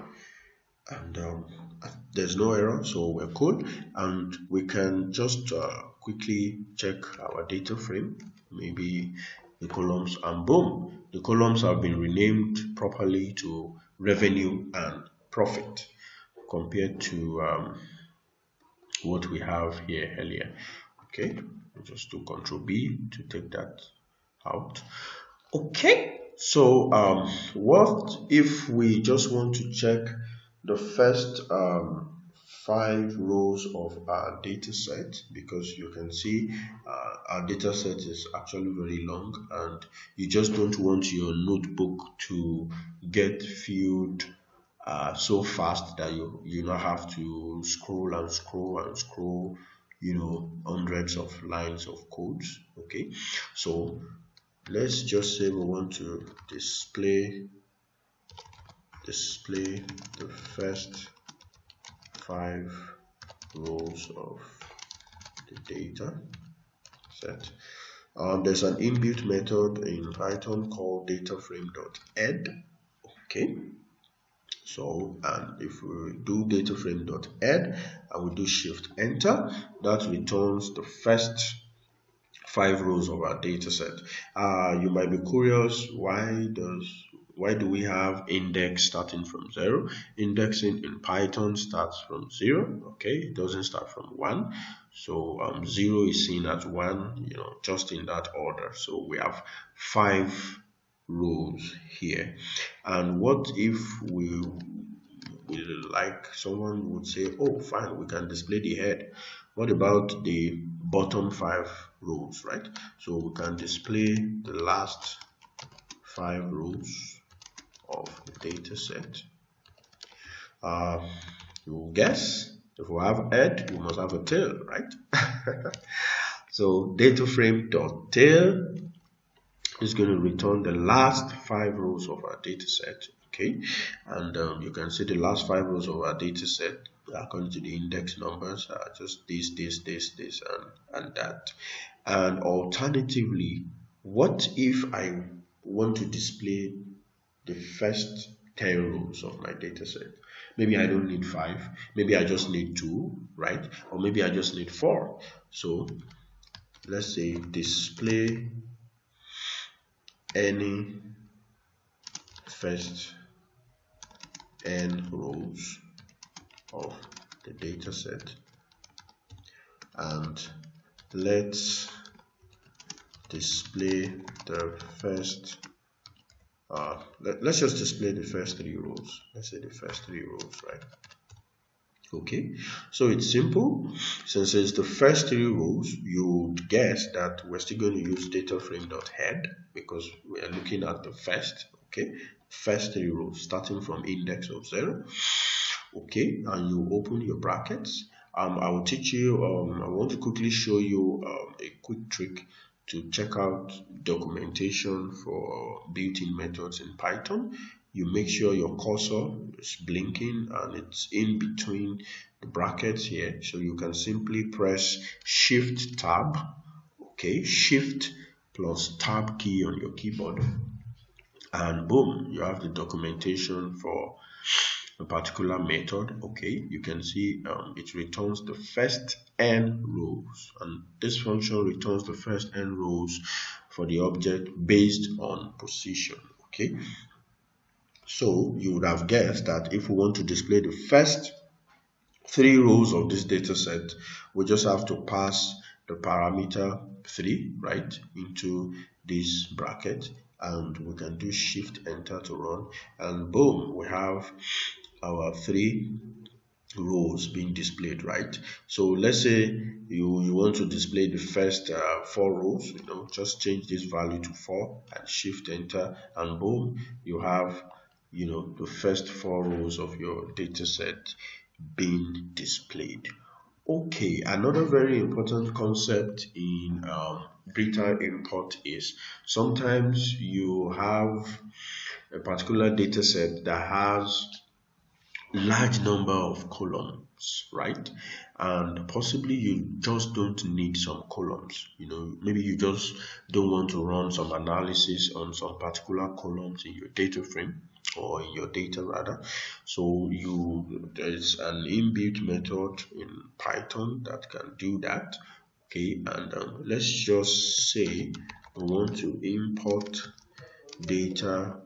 and there's no error, so we're cool. And we can just quickly check our data frame, maybe the columns, and boom, the columns have been renamed properly to revenue and profit compared to what we have here earlier. Okay, just do Control B to take that out. Okay, so what if we just want to check the first 5 rows of our data set, because you can see our data set is actually very long, and you just don't want your notebook to get filled so fast that you now have to scroll and scroll and scroll, hundreds of lines of codes. Okay, so let's just say we want to display the first 5 rows of the data set. There's an inbuilt method in Python called dataframe.add. Okay, so if we do dataframe.add and we do shift enter, that returns the first 5 rows of our data set. You might be curious, why do we have index starting from 0? Indexing in Python starts from 0. Okay, it doesn't start from 1. So 0 is seen as 1, just in that order. So we have 5 rows here. And what if we like, someone would say, oh fine, we can display the head. What about the bottom 5 rows, right? So we can display the last 5 rows of the data set. You will guess, if we have head, we must have a tail, right? So dataframe.tail is going to return the last 5 rows of our data set. Okay, and you can see the last 5 rows of our data set according to the index numbers are just this, and that. And alternatively, what if I want to display the first 10 rows of my data set? Maybe I don't need 5, maybe I just need 2, right? Or maybe I just need 4. So let's say display any first n rows of the data set, and let's display the first let's just display the first 3 rows. Let's say the first 3 rows, right? Okay, so it's simple. Since it's the first 3 rows, you would guess that we're still going to use dataframe.head because we are looking at the first, okay, first 3 rows starting from index of 0. Okay, and you open your brackets. I will teach you, I want to quickly show you a quick trick to check out documentation for built-in methods in Python. You make sure your cursor is blinking and it's in between the brackets here, so you can simply press Shift Tab, okay, Shift plus Tab key on your keyboard, and boom, you have the documentation for a particular method. Okay, you can see it returns the first n rows, and this function returns the first n rows for the object based on position. Okay, so you would have guessed that if we want to display the first 3 rows of this data set, we just have to pass the parameter 3 right into this bracket, and we can do Shift Enter to run, and boom, we have our 3 rows being displayed, right? So let's say you want to display the first 4 rows, just change this value to 4 and Shift Enter, and boom, you have the first 4 rows of your data set being displayed. Okay, another very important concept in data import is sometimes you have a particular data set that has large number of columns, right? And possibly you just don't need some columns. Maybe you just don't want to run some analysis on some particular columns in your data frame, or in your data rather. So there's an inbuilt method in Python that can do that. Okay, and let's just say we want to import data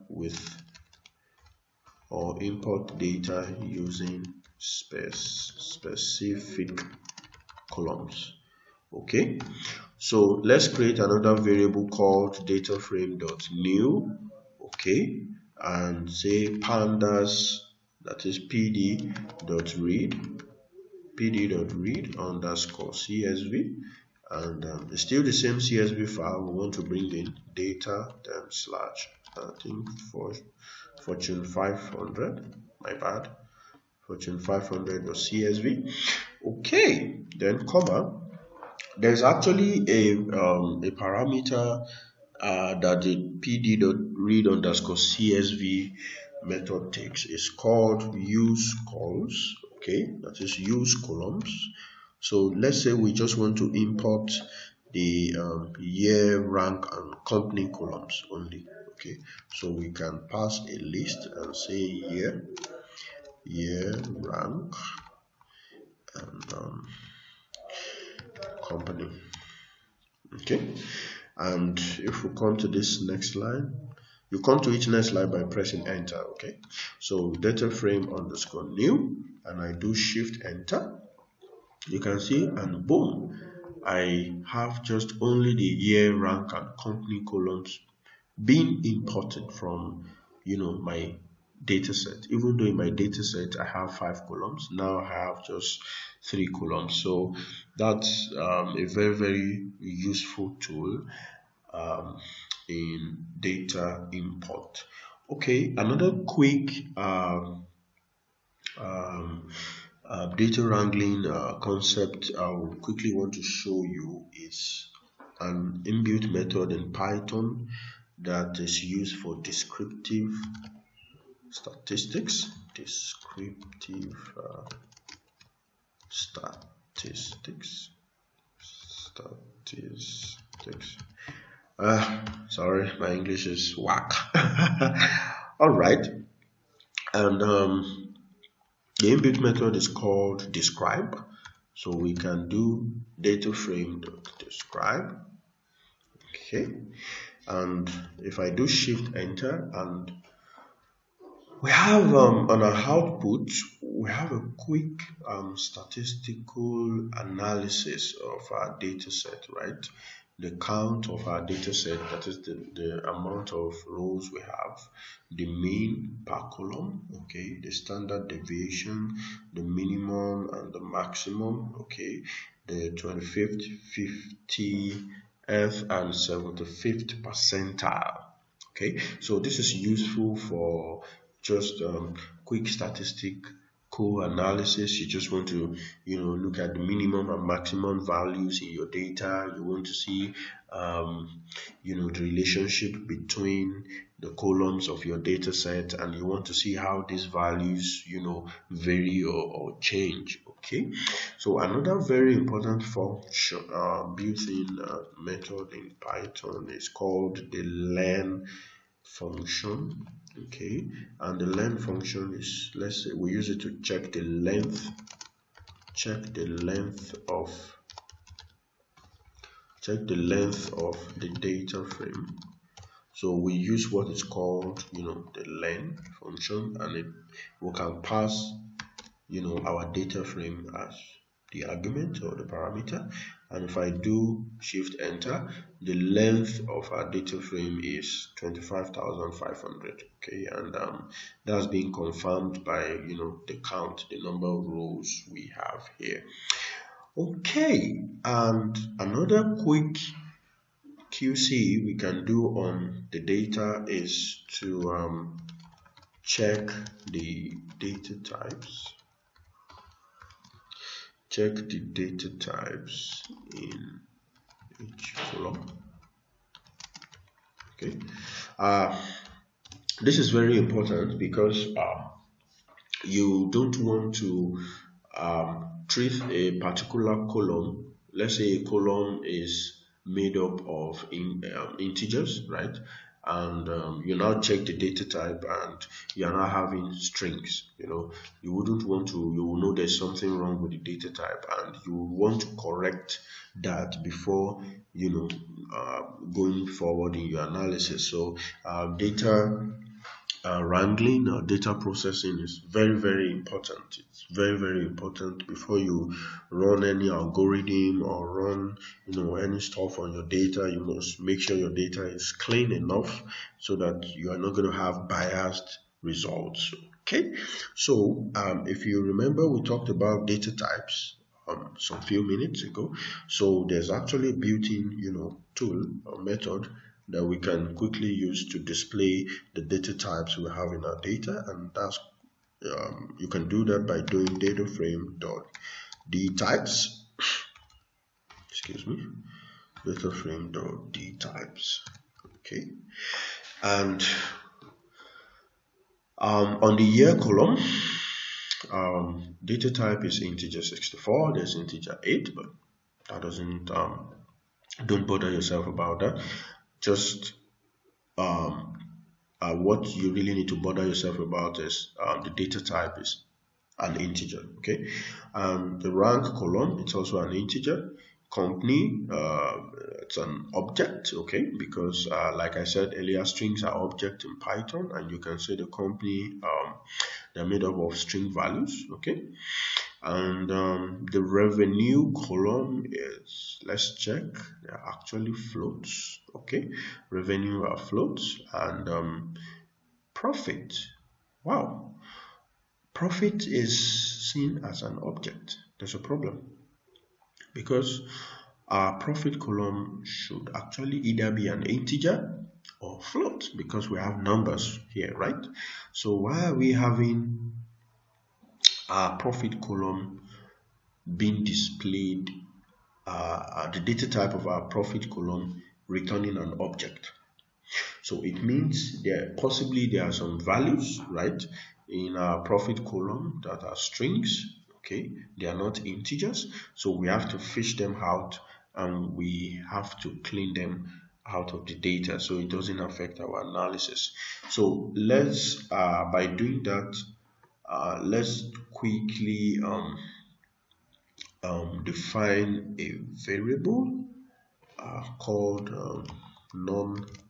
import data using specific columns. Okay, so let's create another variable called dataframe.new. Okay, and say pandas, that is pd.read pd.read underscore CSV, and it's still the same CSV file. We want to bring in data slash, I think, for Fortune 500, my bad, Fortune 500.csv. Okay, then comma. There's actually a parameter that the pd.read underscore CSV method takes. Is called use columns. Okay, that is use columns. So let's say we just want to import the year, rank, and company columns only. Okay, so we can pass a list and say year, rank, and company. Okay, and if we come to this next line, you come to each next line by pressing enter. Okay, so data frame underscore new, and I do shift enter. You can see, and boom, I have just only the year, rank, and company columns being imported from my data set. Even though in my data set I have 5 columns, now I have just 3 columns. So that's a very, very useful tool in data import. Okay, another quick data wrangling concept I will quickly want to show you is an inbuilt method in Python that is used for descriptive statistics. Sorry, my English is whack. All right, and the inbuilt method is called describe. So we can do data frame.describe. Okay, and if I do shift enter, and we have on our output, we have a quick statistical analysis of our data set, right? The count of our data set, that is the amount of rows we have, the mean per column, okay, the standard deviation, the minimum and the maximum, okay, the 25th, 50th, and 75th percentile. Okay, so this is useful for just quick statistical analysis. You just want to look at the minimum and maximum values in your data. You want to see the relationship between the columns of your data set, and you want to see how these values vary or change. Okay, so another very important function built-in method in Python is called the len function. Okay, and the len function is, let's say we use it to check the length of the data frame. So we use what is called the len function, and we can pass our data frame as the argument or the parameter. And if I do shift enter, the length of our data frame is 25,500. Okay, and that's being confirmed by the count, the number of rows we have here. Okay, and another quick QC we can do on the data is to check the data types. Check the data types in each column. Okay, this is very important because you don't want to treat a particular column. Let's say a column is made up of integers, right? And you now check the data type and you are now having strings. You wouldn't want to, you will know there's something wrong with the data type, and you want to correct that before going forward in your analysis. So data wrangling or data processing is very, very important. It's very, very important before you run any algorithm or run any stuff on your data. You must make sure your data is clean enough so that you are not going to have biased results. Okay, so if you remember, we talked about data types some few minutes ago. So there's actually a built-in, tool or method that we can quickly use to display the data types we have in our data, and that's you can do that by doing data frame dot d types. Excuse me, data frame dot d types. Okay, and on the year column, data type is integer 64. There's integer 8, but that doesn't don't bother yourself about that. Just what you really need to bother yourself about is the data type is an integer. Okay, the rank column, it's also an integer. Company, it's an object. Okay, because like I said earlier, strings are object in Python, and you can say the company, they're made up of string values. Okay, and the revenue column is, let's check, they're actually floats. Okay, revenue are floats. And profit, wow, profit is seen as an object. There's a problem, because our profit column should actually either be an integer or float, because we have numbers here, right? So why are we having our profit column being displayed, the data type of our profit column returning an object? So it means there are some values, right, in our profit column that are strings. Okay, they are not integers, so we have to fish them out, and we have to clean them out of the data so it doesn't affect our analysis. So let's by doing that, let's quickly define a variable called non-numeric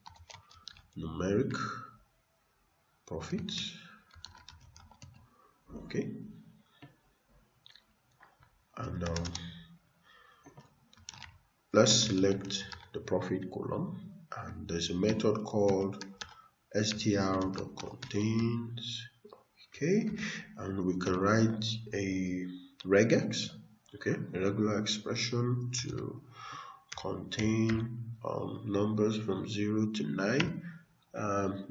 profit. Okay, and let's select the profit column, and there's a method called str.contains. Okay, and we can write a regex, okay, a regular expression to contain numbers from 0 to 9,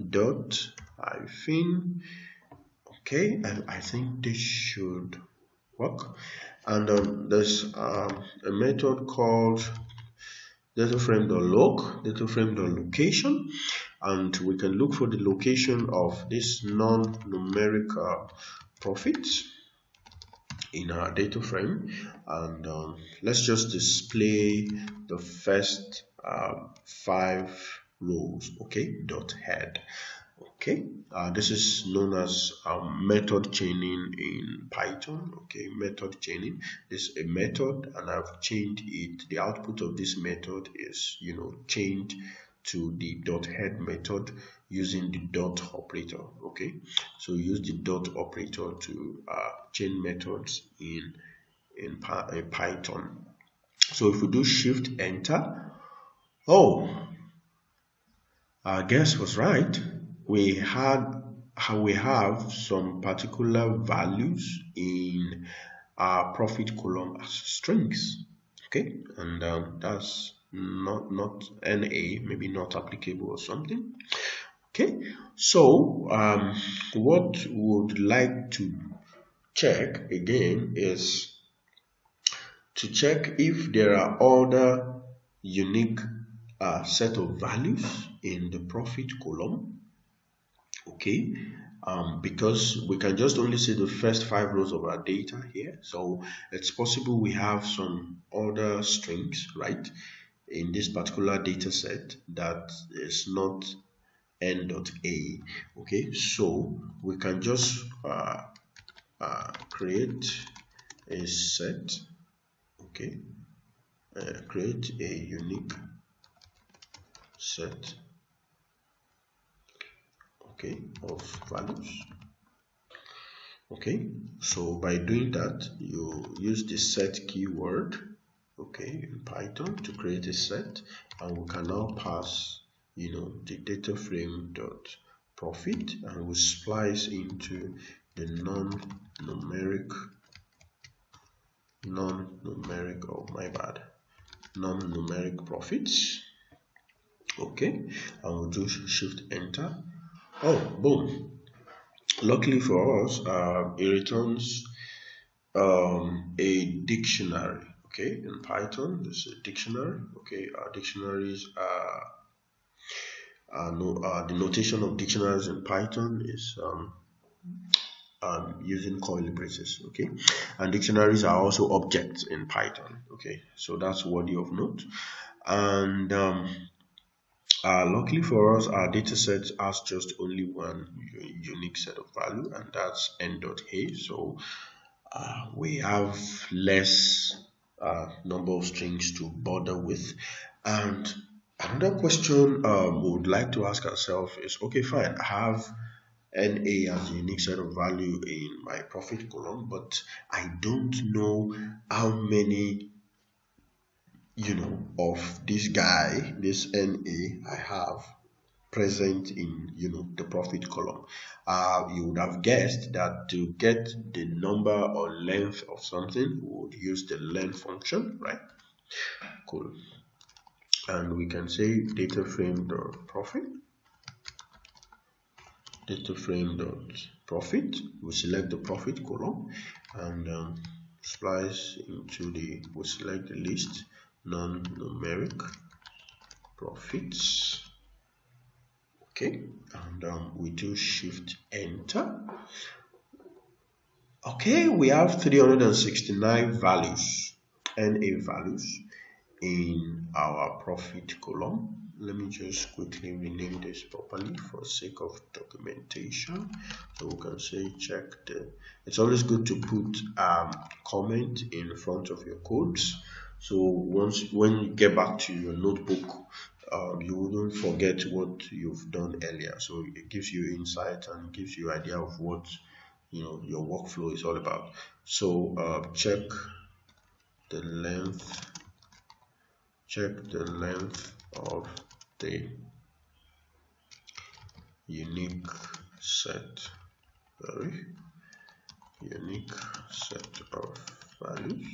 dot hyphen. Okay, and I think this should work. And there's a method called dataframe.log, dataframe.location, and we can look for the location of this non-numeric profits in our data frame. And let's just display the first 5 rows. Okay, dot head. Okay, this is known as method chaining in Python. Okay, method chaining is a method, and I've changed it. The output of this method is, changed to the dot head method using the dot operator. Okay, so use the dot operator to chain methods in Python. So if we do shift enter, oh, our guess was right. We have some particular values in our profit column as strings. Okay, and that's not NA, maybe not applicable or something. Okay, so what we would like to check again is to check if there are other unique set of values in the profit column. Okay, because we can just only see the first 5 rows of our data here, so it's possible we have some other strings, right, in this particular data set that is not n.a. Okay, so we can just create a set. Okay, create a unique set, okay, of values. Okay, so by doing that, you use the set keyword, okay, in Python to create a set, and we can now pass, the data frame dot profit, and we splice into the non-numeric, non-numeric profits. Okay, and we'll do shift enter. Oh, boom. Luckily for us, it returns a dictionary. Okay, in Python, this is a dictionary. Okay, our dictionaries the notation of dictionaries in Python is using curly braces. Okay, and dictionaries are also objects in Python. Okay, so that's worthy of note. And luckily for us, our data set has just only one unique set of value, and that's n.a. So we have less number of strings to bother with. And another question we would like to ask ourselves is, okay, fine, I have NA as a unique set of value in my profit column, but I don't know how many of this guy, this NA I have present in the profit column. You would have guessed that to get the number or length of something, we would use the length function, right? Cool. And we can say data frame dot profit. Data frame dot profit. We select the profit column and splice into we select the list non-numeric profits. Okay, and we do shift enter. Okay, we have 369 values, NA values in our profit column. Let me just quickly rename this properly for sake of documentation. So we can say check it's always good to put comment in front of your codes. So when you get back to your notebook, you wouldn't forget what you've done earlier. So it gives you insight and gives you idea of what your workflow is all about. So check the length of the unique set of values.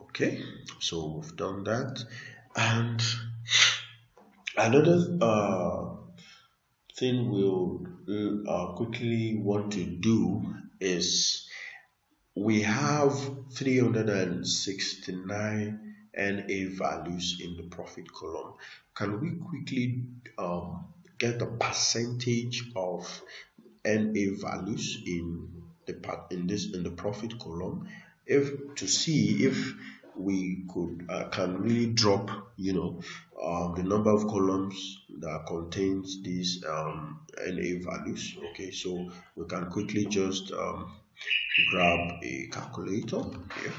Okay, so we've done that. And another thing we'll quickly want to do is, we have 369 NA values in the profit column. Can we quickly get the percentage of NA values in the profit column, to see if we can really drop the number of columns that contains these NA values. Okay, so we can quickly just grab a calculator here.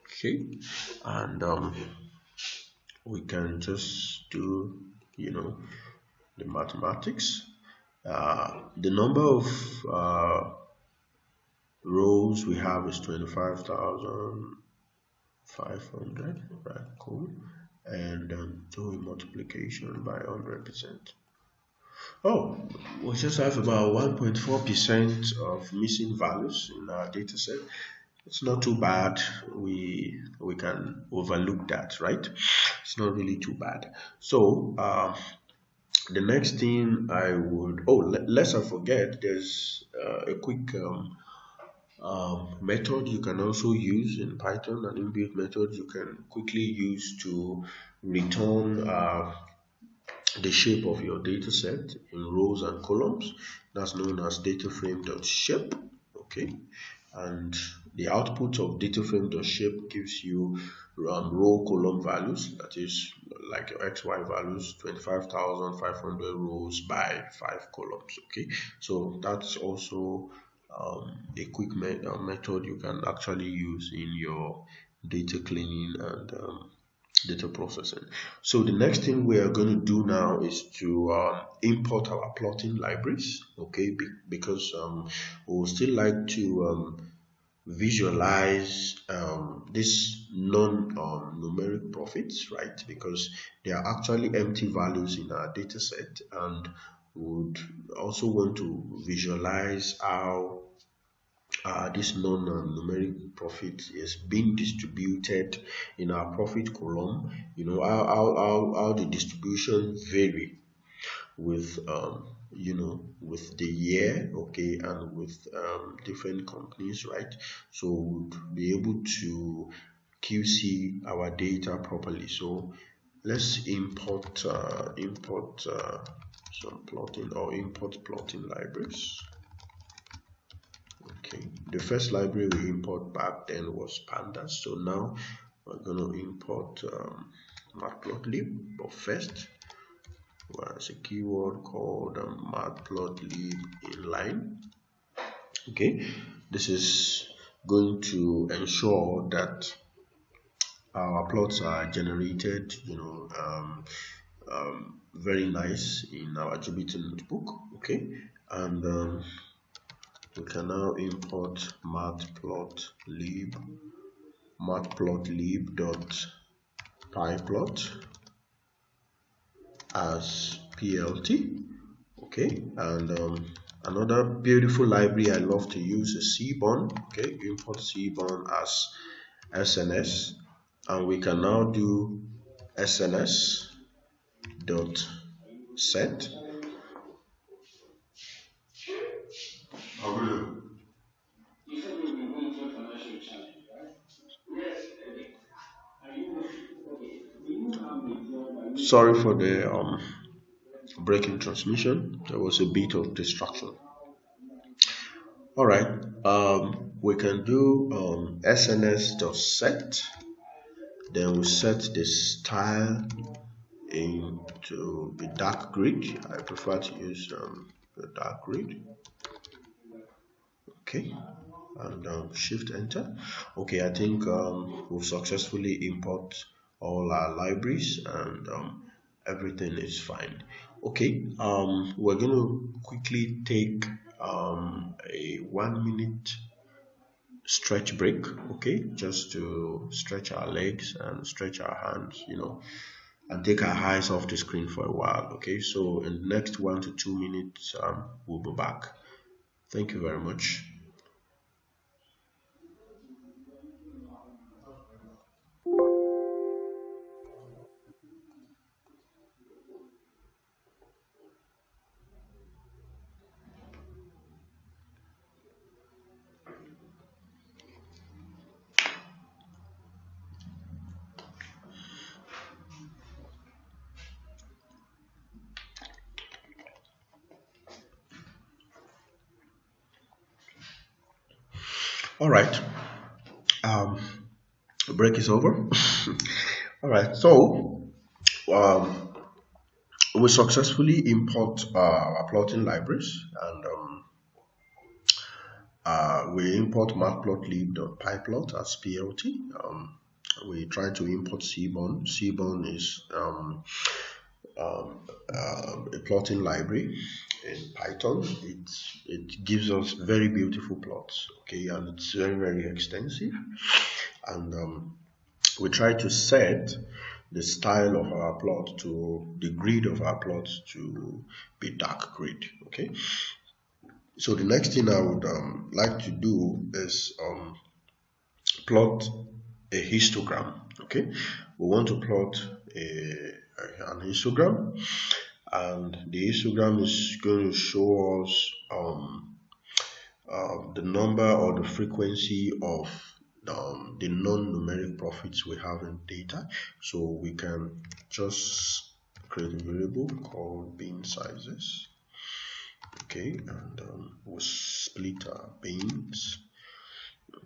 Okay, and we can just do the mathematics. The number of rows we have is 25,500, right? Cool. And do a multiplication by 100%. Oh, we just have about 1.4% of missing values in our data set. It's not too bad. We can overlook that, right? It's not really too bad. So the next thing I would, lest I forget, there's a quick method you can also use in Python, an inbuilt method you can quickly use to return the shape of your data set in rows and columns. That's known as dataframe.shape. Okay, and the output of dataframe.shape gives you row column values, that is like your XY values, 25,500 rows by 5 columns. Okay, so that's also a quick method you can actually use in your data cleaning and data processing. So the next thing we are going to do now is to import our plotting libraries. Okay, because we would still like to visualize this non-numeric profits, right? Because they are actually empty values in our data set, and would also want to visualize how this non-numeric profit is being distributed in our profit column. You know how the distribution vary with with the year, okay, and with different companies, right? So we'd be able to QC our data properly. So let's import some plotting, or import plotting libraries. Okay, the first library we import back then was pandas, so now we're going to import Matplotlib. But first, there's a keyword called Matplotlib inline. Okay, this is going to ensure that our plots are generated, very nice in our Jupyter notebook. Okay, and we can now import matplotlib.pyplot as plt. Okay, and another beautiful library I love to use is cborn. Okay, import cborn as sns, and we can now do sns dot set. Sorry for the breaking transmission. There was a bit of distraction. All right, we can do sns.set. Then we set the style into a dark grid. I prefer to use the dark grid. Okay, and shift enter. Okay, I think we've successfully import all our libraries, and everything is fine. Okay, we're going to quickly take a 1 minute stretch break, okay, just to stretch our legs and stretch our hands, and take our eyes off the screen for a while. Okay, so in the next 1 to 2 minutes we'll be back. Thank you very much. All right, the break is over. All right, so we successfully import our plotting libraries, and we import matplotlib.pyplot as plt. We try to import cborn. Cborn is a plotting library in Python. It gives us very beautiful plots, okay, and it's very extensive. And we try to set the style of our plot to the grid of our plot to be dark grid. Okay, so the next thing I would like to do is plot a histogram. Okay, we want to plot an histogram, and the histogram is going to show us the number or the frequency of the non-numeric profits we have in data. So we can just create a variable called bin sizes. Okay, and we'll split our bins.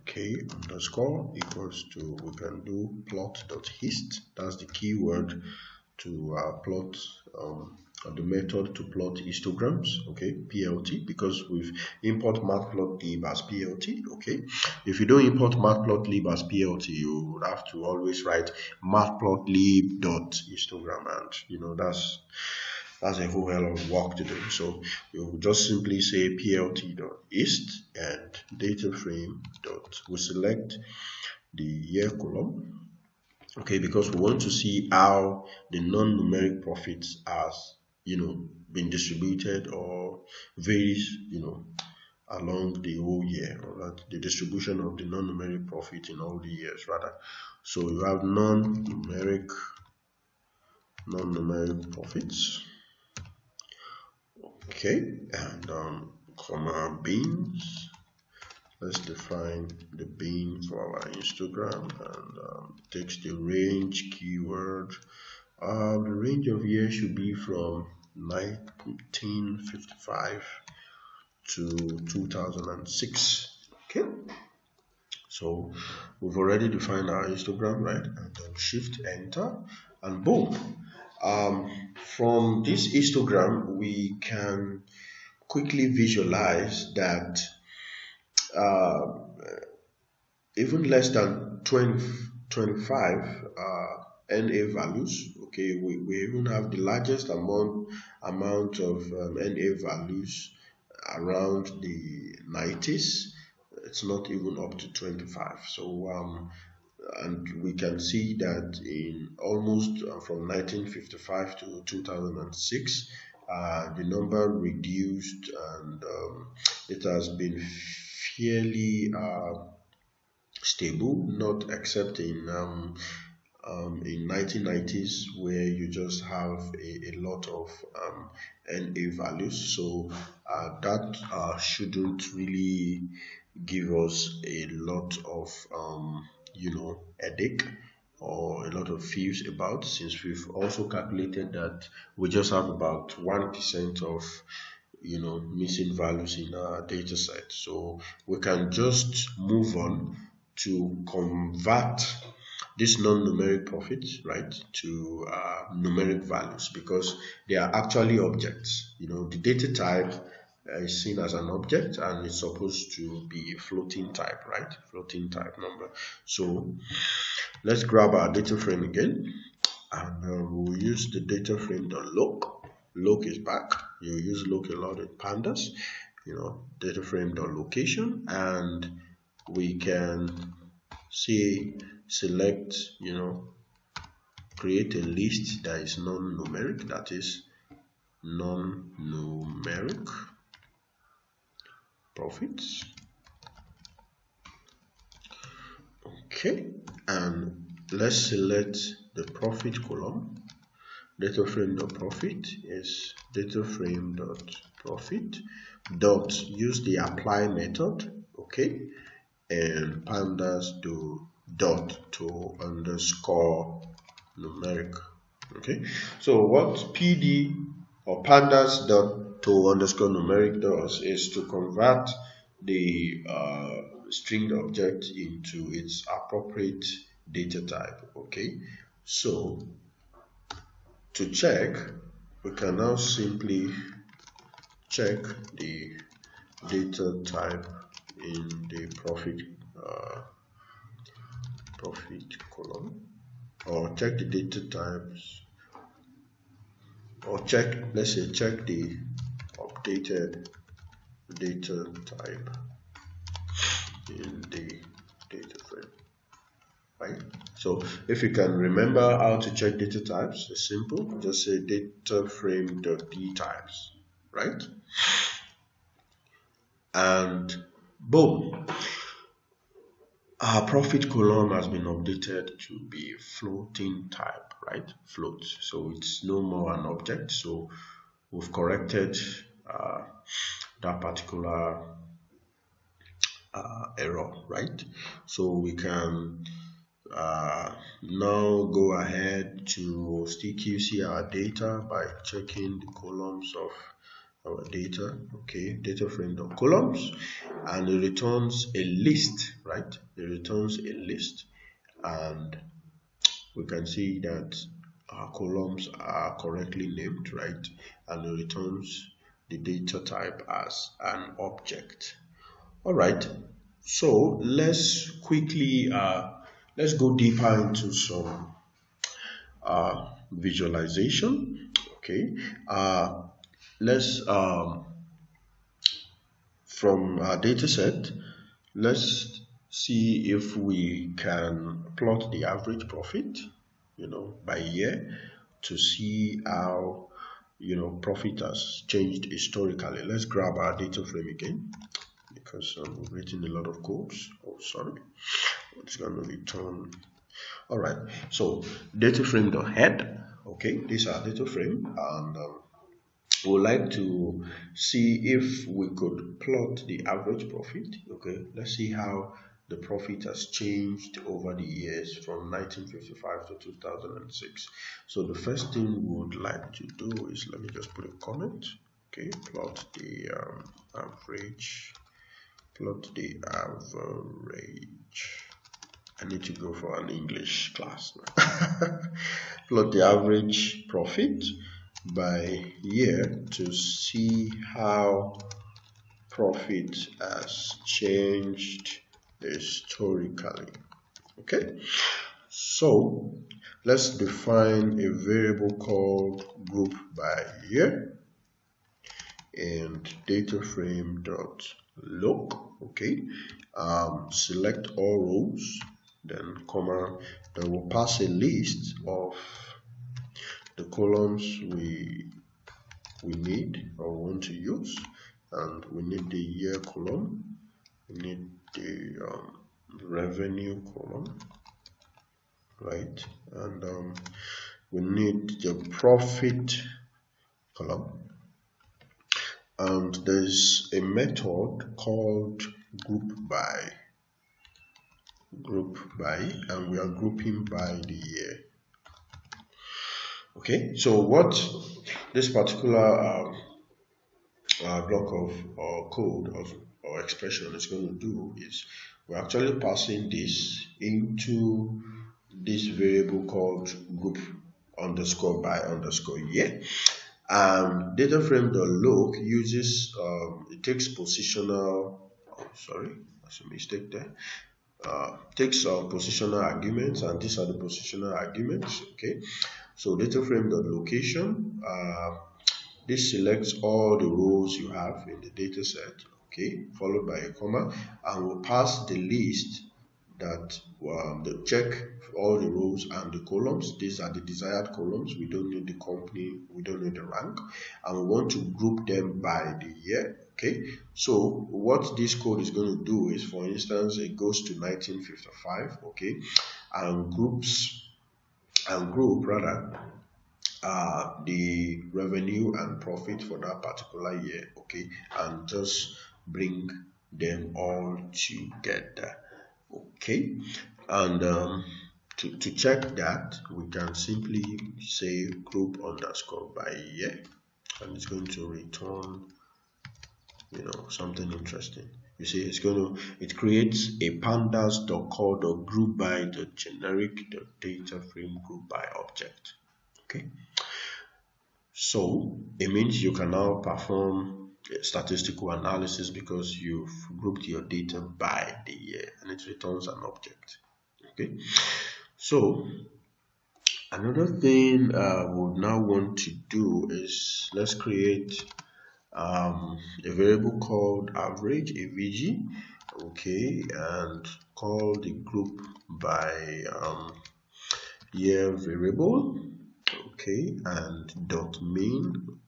Okay, underscore equals to, we can do plot.hist. That's the keyword to plot the method to plot histograms. Okay, plt, because we've import matplotlib as plt. Okay, if you don't import matplotlib as plt, you would have to always write matplotlib.histogram, and that's That's a whole hell of work to do. So you just simply say plt.ist and data frame dot. We select the year column, okay, because we want to see how the non-numeric profits has, been distributed or varies, along the whole year, or that the distribution of the non-numeric profit in all the years rather. So you have non-numeric profits, okay, and comma beans. Let's define the bean for our Instagram and text the range keyword. The range of years should be from 1955 to 2006. Okay, so we've already defined our Instagram, right? And then shift enter and boom. From this histogram we can quickly visualize that even less than 25 NA values, okay, we even have the largest amount of NA values around the 90s. It's not even up to 25. So and we can see that in almost from 1955 to 2006 the number reduced, and it has been fairly stable, not except in 1990s where you just have a lot of NA values. So that shouldn't really give us a lot of headache or a lot of fears about, since we've also calculated that we just have about 1% of missing values in our data set. So we can just move on to convert this non-numeric profits, right, to numeric values, because they are actually objects. The data type is seen as an object and it's supposed to be a floating type, right? Floating type number. So let's grab our data frame again, and we'll use the data frame .loc. Loc is back. You use loc a lot in pandas. Data frame .location, and we can select, create a list that is non-numeric, that is non-numeric profits. Okay, and let's select the profit column. Data frame .profit is data frame .profit use the apply method, okay, and pandas to underscore numeric. Okay, so what PD or pandas to underscore numeric does is to convert the string object into its appropriate data type. Okay, so to check, we can now simply check the data type in the profit column, or check the data types, or let's say check the updated data type in the data frame, right? So if you can remember how to check data types, it's simple. Just say data frame .d types, right? And boom, our profit column has been updated to be floating type, right? Float. So it's no more an object. So we've corrected that particular error, right? So we can now go ahead to still QC our data by checking the columns of our data. Okay, data frame .columns, and it returns a list, right? It returns a list, and we can see that our columns are correctly named, right? And it returns the data type as an object. All right, so let's quickly let's go deeper into some visualization. Okay, let's from our data set, let's see if we can plot the average profit, by year, to see how, profit has changed historically. Let's grab our data frame again, because I'm writing a lot of codes. Oh, sorry. It's going to return. All right. So data frame.head. Okay, this is our data frame, and we would like to see if we could plot the average profit. Okay, let's see how the profit has changed over the years from 1955 to 2006. So the first thing we would like to do is, let me just put a comment. Okay, plot the average. Plot the average. I need to go for an English class now. Plot the average profit by year to see how profit has changed historically. Okay, so let's define a variable called group by year and data frame dot look. Okay, select all rows, then comma, then we'll pass a list of the columns we need or want to use, and we need the year column, we need the revenue column, right, and we need the profit column, and there's a method called group by, and we are grouping by the year. Okay, so what this particular block of code or expression is going to do is, we're actually passing this into this variable called group underscore by underscore year. Data frame.look uses it takes positional, sorry, that's a mistake there. Takes positional arguments, and these are the positional arguments. Okay, so data frame.location, this selects all the rows you have in the data set, okay, followed by a comma, and we'll pass the list that check all the rows and the columns. These are the desired columns. We don't need the company, we don't need the rank, and we want to group them by the year. Okay, so what this code is going to do is, for instance, it goes to 1955, okay, and group the revenue and profit for that particular year, okay, and just bring them all together. Okay, and to check that, we can simply say group underscore by year, and it's going to return something interesting. You see, it creates a pandas.call.groupby.generic.data frame group by object. Okay, so it means you can now perform statistical analysis because you've grouped your data by the year, and it returns an object. Okay, so another thing we would now want to do is, let's create a variable called average, avg, okay, and call the group by year variable, okay, and dot mean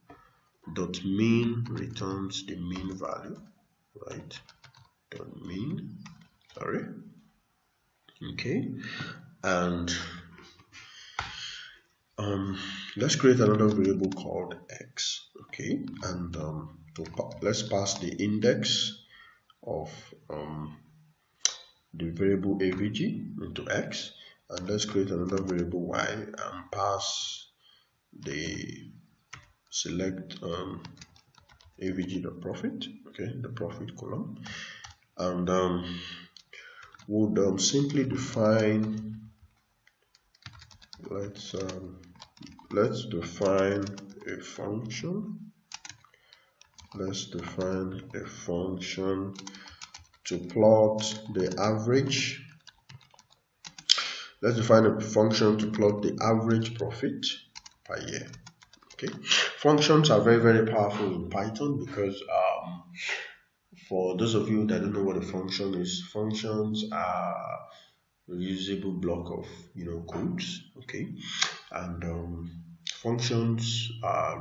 returns the mean value, right, dot mean, sorry, okay, and let's create another variable called x, okay, and let's pass the index of the variable avg into x, and let's create another variable y and pass the select avg.profit, okay, the profit column, and would simply define, let's define a function. Let's define a function to plot the average. Let's define a function to plot the average profit per year. Okay, functions are very, very powerful in Python because for those of you that don't know what a function is, functions are reusable block of codes. Okay, and functions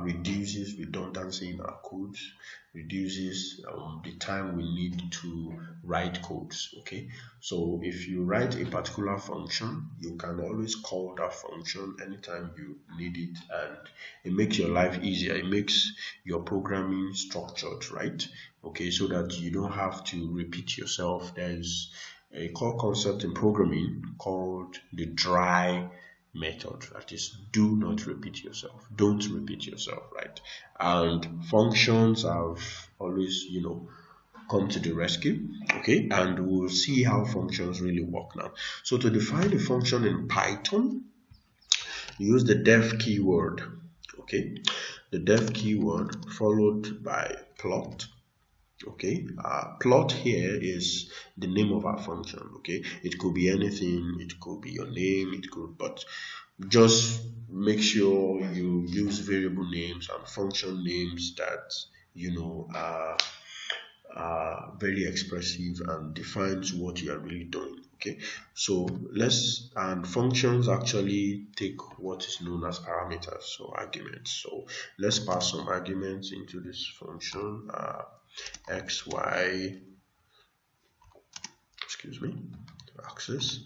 reduces redundancy in our codes, reduces the time we need to write codes. Okay, so if you write a particular function, you can always call that function anytime you need it, and it makes your life easier. It makes your programming structured, right? Okay, so that you don't have to repeat yourself. There's a core concept in programming called the dry method, that is, do not repeat yourself, don't repeat yourself, right? And functions have always come to the rescue. Okay, and we'll see how functions really work now. So to define a function in Python, use the def keyword. Okay, the def keyword followed by plot. Okay, plot here is the name of our function. Okay, it could be anything, it could be your name, it could, but just make sure you use variable names and function names that are very expressive and defines what you are really doing. Okay, so and functions actually take what is known as parameters, so arguments. So let's pass some arguments into this function. X, Y, axis,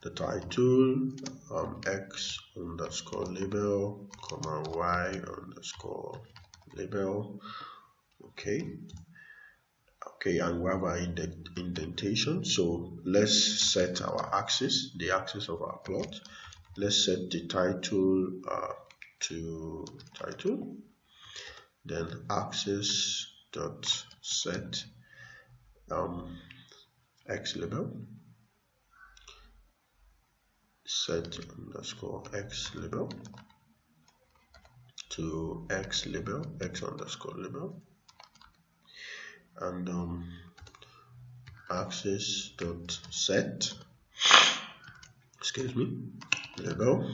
the title, X underscore label, comma, Y underscore label. Okay, and we have our indentation. So let's set our axis, the axis of our plot. Let's set the title to title, then axis dot set x label, set underscore x label to x label, x underscore label, and axis dot set label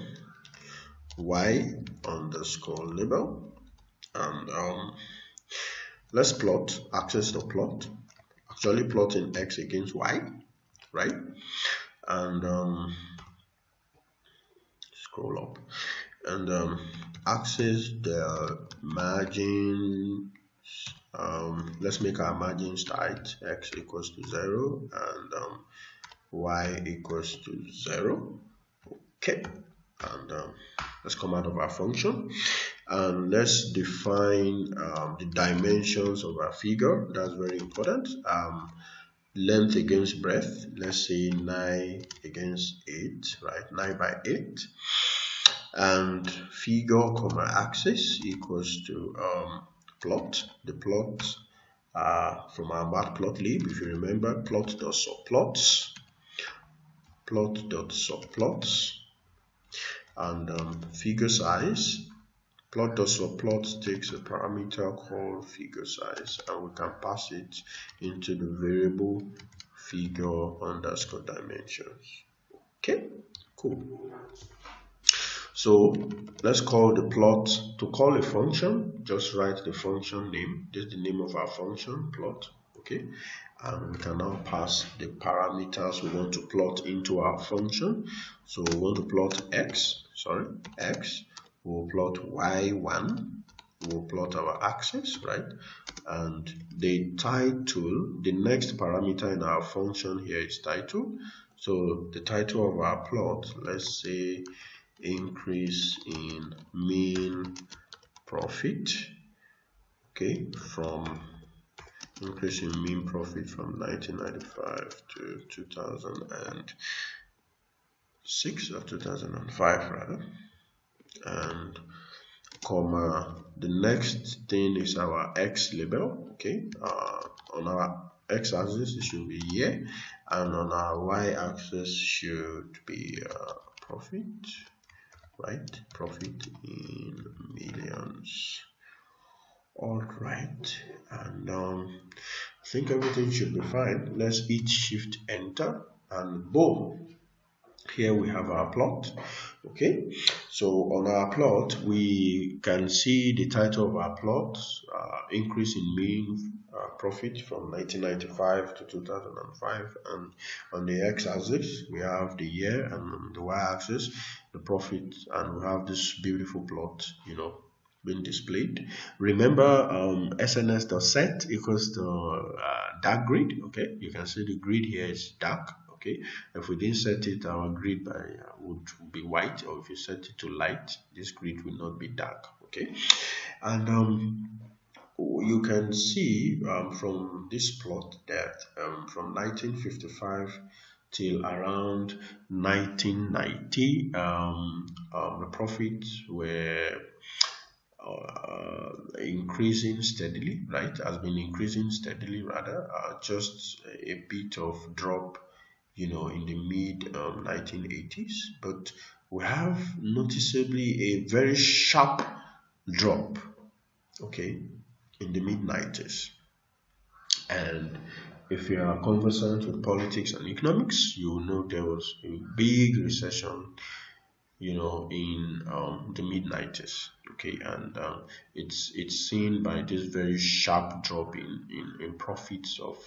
y underscore label, and let's plot axis dot plot, actually plotting x against y, right? And scroll up, and axis the margin, let's make our margins tight, x equals to 0 and y equals to 0. Okay, and let's come out of our function and let's define the dimensions of our figure. That's very important. Length against breadth, let's say 9 against 8, right? 9 by 8. And figure comma axis equals to plot. The plot from our Matplotlib, if you remember, plot dot subplots, and figure size. Plot dot subplot takes a parameter called figure size, and we can pass it into the variable figure underscore dimensions. Okay, cool. So let's call the plot. To call a function, just write the function name. This is the name of our function, plot. Okay, and we can now pass the parameters we want to plot into our function. So we want to plot x. We'll plot y1. We'll plot our axis, right? And the title, the next parameter in our function here is title. So the title of our plot, let's say increase in mean profit. Okay, from increase in mean profit from 1995 to 2006 or 2005 rather, and comma, the next thing is our x label. Okay, on our x-axis it should be year, and on our y-axis should be profit, right? Profit in millions. All right, and I think everything should be fine. Let's hit shift enter, and boom, Here we have our plot. Okay, so on our plot we can see the title of our plot, increase in mean profit from 1995 to 2005, and on the x-axis we have the year, and on the y-axis the profit, and we have this beautiful plot, being displayed. Remember, SNS.set equals to dark grid. Okay, you can see the grid here is dark. Okay, if we didn't set it, our grid would be white, or if you set it to light, this grid will not be dark. Okay, and you can see from this plot that from 1955 till around 1990, the profits were increasing steadily, right? Has been increasing steadily, rather. Just a bit of drop, in the mid 1980s, but we have noticeably a very sharp drop, okay, in the mid 90s. And if you are conversant with politics and economics, you will know there was a big recession, in the mid 90s. Okay, and it's seen by this very sharp drop in profits of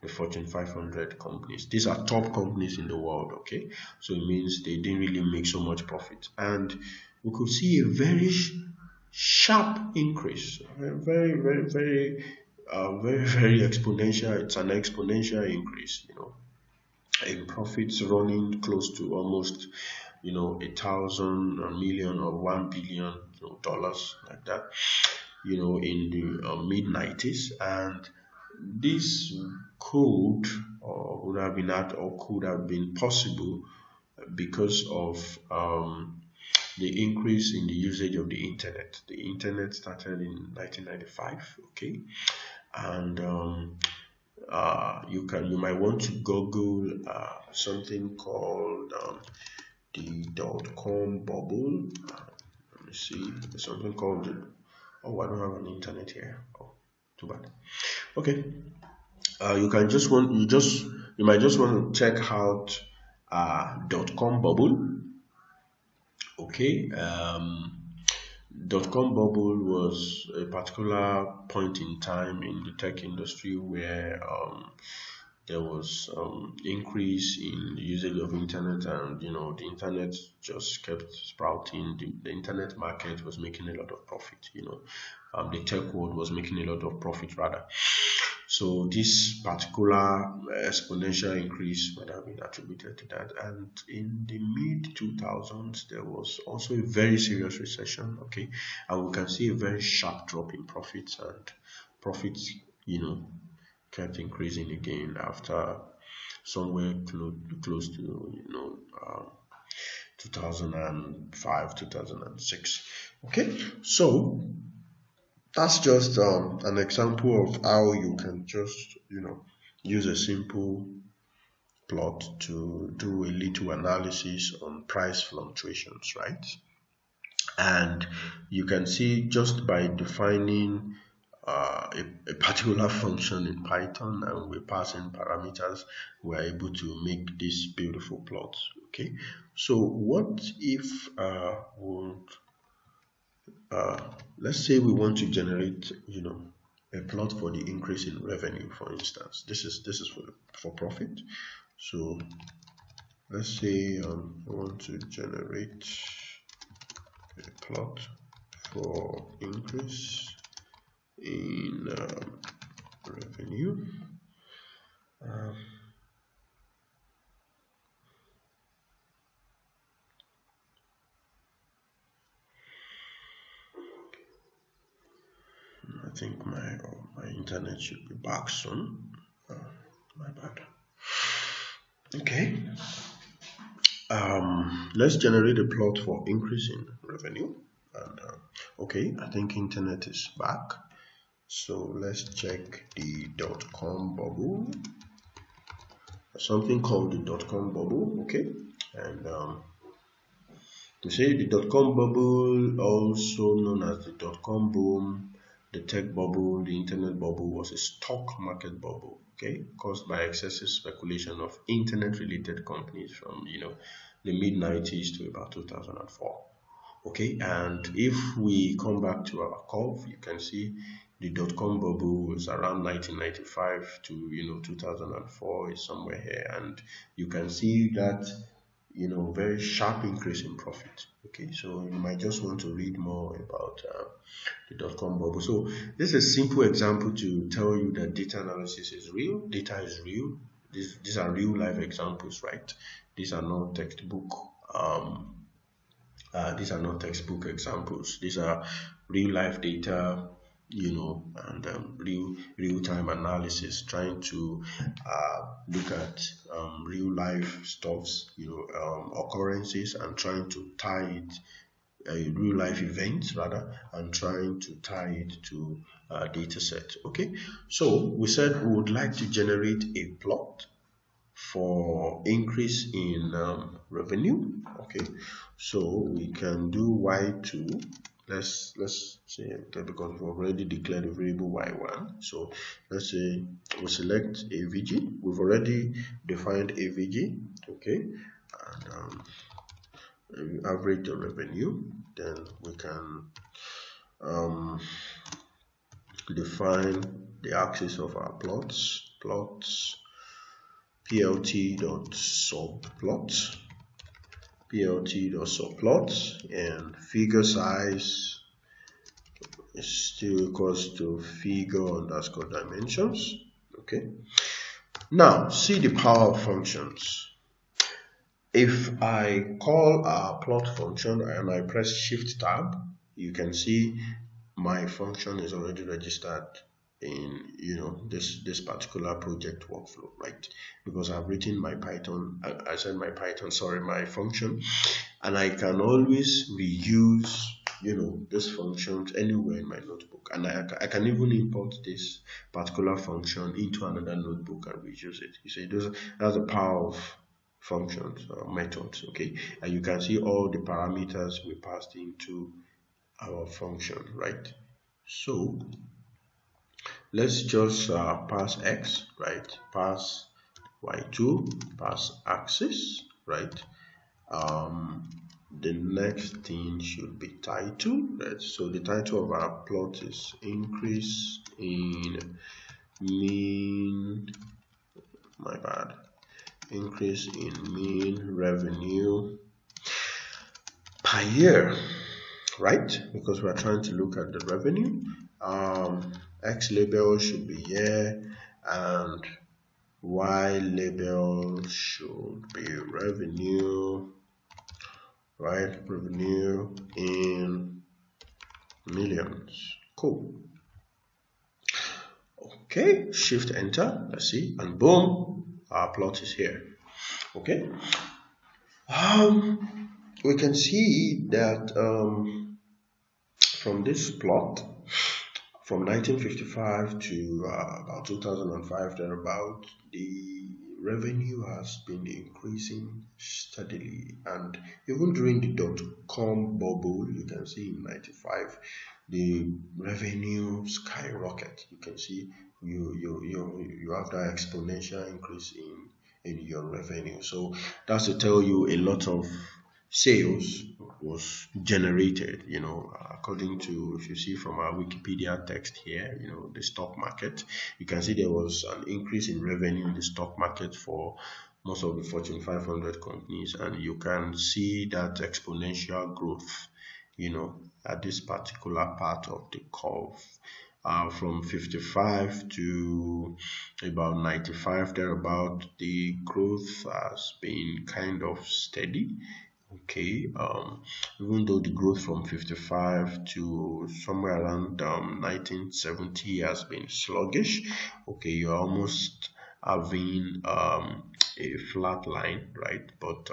the Fortune 500 companies. These are top companies in the world. Okay, so it means they didn't really make so much profit, and we could see a very sharp increase, very, very, very, very exponential. It's an exponential increase, in profits, running close to almost 1,000 million or $1 billion dollars, like that, in the mid 90s. And this could have been possible because of the increase in the usage of the internet. The internet started in 1995. Okay, and you might want to Google something called the .com bubble. Let me see. There's something called oh, I don't have an internet here. Oh, too bad. Okay. You might just want to check out .com bubble. Okay. .com bubble was a particular point in time in the tech industry where there was increase in the usage of internet, and the internet just kept sprouting. The internet market was making a lot of profit. The tech world was making a lot of profit, rather. So this particular exponential increase might have been attributed to that. And in the mid 2000s, there was also a very serious recession. Okay, and we can see a very sharp drop in profits, and profits, kept increasing again after somewhere close to 2005, 2006. Okay, so that's just an example of how you can just use a simple plot to do a little analysis on price fluctuations, right? And you can see, just by defining a particular function in Python, and we're passing parameters, we're able to make this beautiful plot. Okay, so what if let's say we want to generate a plot for the increase in revenue, for instance. This is for profit. So let's say we want to generate a plot for increase in revenue. I think my internet should be back soon. My bad. Okay. Let's generate a plot for increase in revenue. And okay, I think internet is back. So let's check the .com bubble. Something called the .com bubble. Okay, and you see the .com bubble, also known as the .com boom, the tech bubble, the internet bubble, was a stock market bubble, okay, caused by excessive speculation of internet-related companies from, the mid-90s to about 2004. Okay, and if we come back to our curve, you can see the dot-com bubble was around 1995 to 2004 is somewhere here, and you can see that very sharp increase in profit. Okay, so you might just want to read more about the dot-com bubble. So this is a simple example to tell you that data analysis is real, data is real. These are real life examples, right? These are not textbook examples. These are real life data, and real time analysis, trying to look at real life stuffs, occurrences, and trying to tie it, real life events rather, and trying to tie it to a data set. Okay, so we said we would like to generate a plot for increase in revenue. Okay, so we can do y2. Let's say, okay, because we've already declared a variable y1, so let's say we select avg. We've already defined avg, okay, and average the revenue. Then we can define the axis of our plots plt.subplot, and figure size is still equals to figure_dimensions. Okay, now see the power of functions. If I call our plot function and I press shift tab, you can see my function is already registered in this particular project workflow, right? Because I've written my Python, my function, and I can always reuse this function anywhere in my notebook, and I can even import this particular function into another notebook and reuse it. You see, that's the power of functions or methods. Okay, and you can see all the parameters we passed into our function, right? So let's just pass x, right? Pass y2, pass axis, right? The next thing should be title, right? So the title of our plot is increase in mean revenue per year, right? Because we're trying to look at the revenue. X label should be year, and Y label should be revenue, right? Revenue in millions. Cool. Okay, shift enter, let's see, and boom, our plot is here. Okay, we can see that from this plot, from 1955 to about 2005 thereabout, the revenue has been increasing steadily, and even during the dot-com bubble, you can see in 95 the revenue skyrocket. You can see you have that exponential increase in your revenue. So that's to tell you a lot of sales was generated, according to, if you see from our Wikipedia text here, the stock market, you can see there was an increase in revenue in the stock market for most of the Fortune 500 companies, and you can see that exponential growth, at this particular part of the curve. From 55 to about 95 thereabout, the growth has been kind of steady. Okay, even though the growth from 55 to somewhere around 1970 has been sluggish, okay, you're almost having a flat line, right? But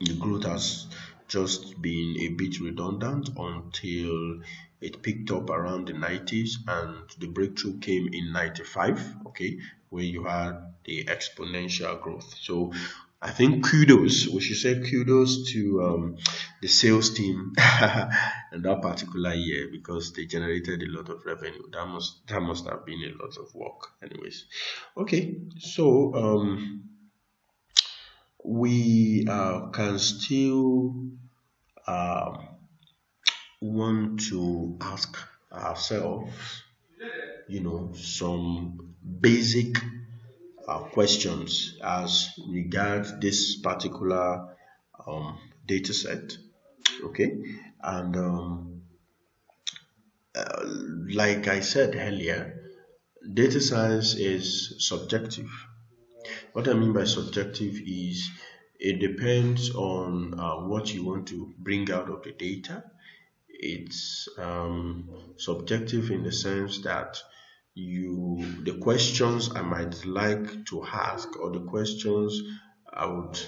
the growth has just been a bit redundant until it picked up around the 90s, and the breakthrough came in 95, okay, where you had the exponential growth. So I think kudos, we should say kudos to the sales team in that particular year, because they generated a lot of revenue. That must have been a lot of work. Anyways, okay, so we can still want to ask ourselves, some basic questions as regards this particular data set. Okay, and like I said earlier, data science is subjective. What I mean by subjective is it depends on what you want to bring out of the data. It's subjective in the sense that the questions I might like to ask, or the questions I would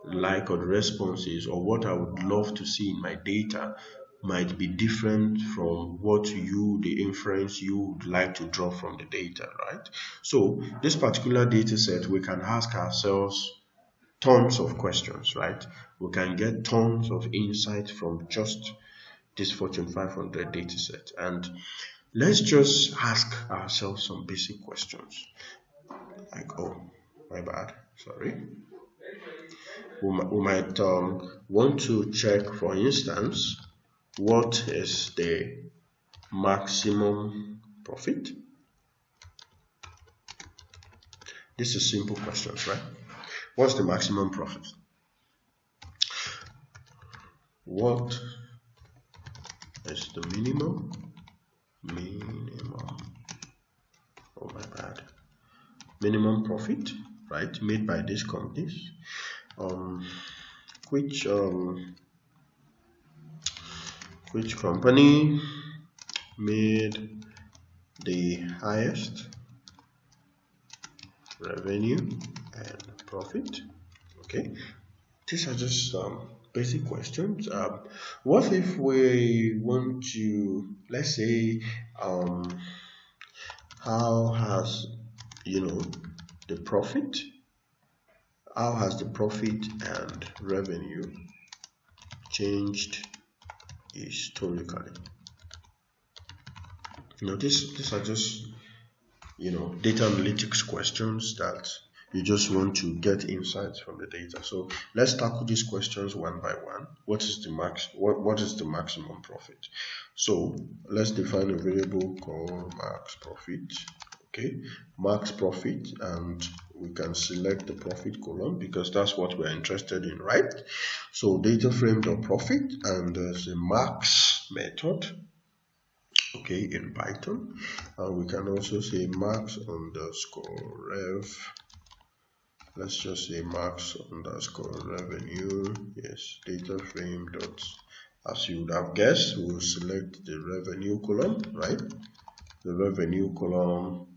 like, or the responses, or what I would love to see in my data might be different from what the inference you would like to draw from the data, right? So this particular data set, we can ask ourselves tons of questions, right? We can get tons of insight from just this Fortune 500 data set. And let's just ask ourselves some basic questions. Like, oh, my bad, sorry. We might want to check, for instance, what is the maximum profit? This is simple questions, right? What's the maximum profit? What is the minimum? Oh my bad. Minimum profit, right? Made by these companies. Which company made the highest revenue and profit? Okay, these are just basic questions. What if we want to, let's say, how has the profit and revenue changed historically? These are just data analytics questions that you just want to get insights from the data. So let's tackle these questions one by one. What is the maximum profit? So let's define a variable called max profit. Okay, max profit, and we can select the profit column because that's what we're interested in, right? So data frame.profit, and there's a max method, okay, in Python, and we can also say max underscore rev. Let's just say max underscore revenue. Yes, data frame dot, as you would have guessed, we'll select the revenue column, right? The revenue column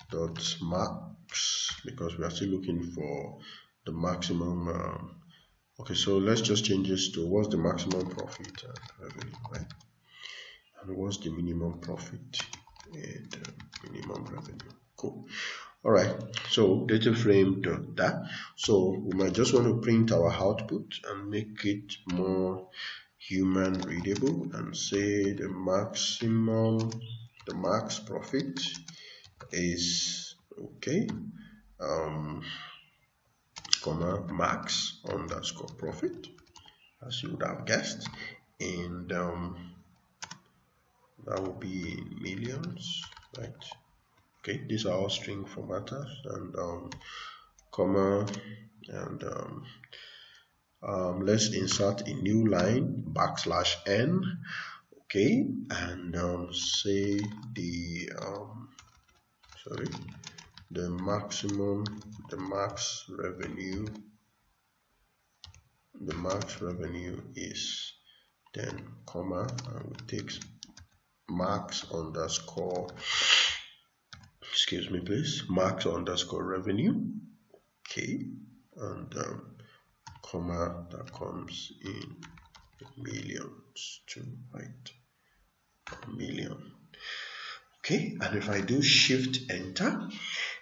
dot max, because we are still looking for the maximum. Okay, so let's just change this to what's the maximum profit and revenue, right? And what's the minimum profit and minimum revenue. Cool. All right, so data frame dot that. So we might just want to print our output and make it more human readable and say the max profit is, okay, comma max underscore profit, as you would have guessed, and that will be in millions, right? Okay, these are all string formatters, and comma, and let's insert a new line, \n, okay, and say the max revenue is, then comma, and we take max underscore, excuse me please, max underscore revenue, okay, and comma, that comes in millions too, right? Million. Okay, and if I do shift enter,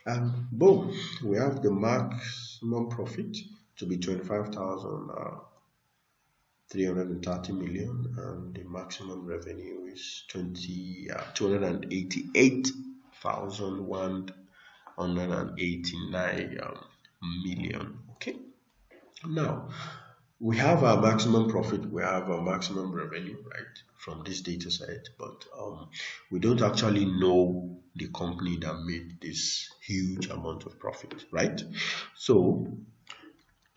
and boom, we have the maximum profit to be 25,330 million, and the maximum revenue is 288,189 million. Okay, now we have our maximum profit, we have our maximum revenue, right, from this data set, but we don't actually know the company that made this huge amount of profit, right? So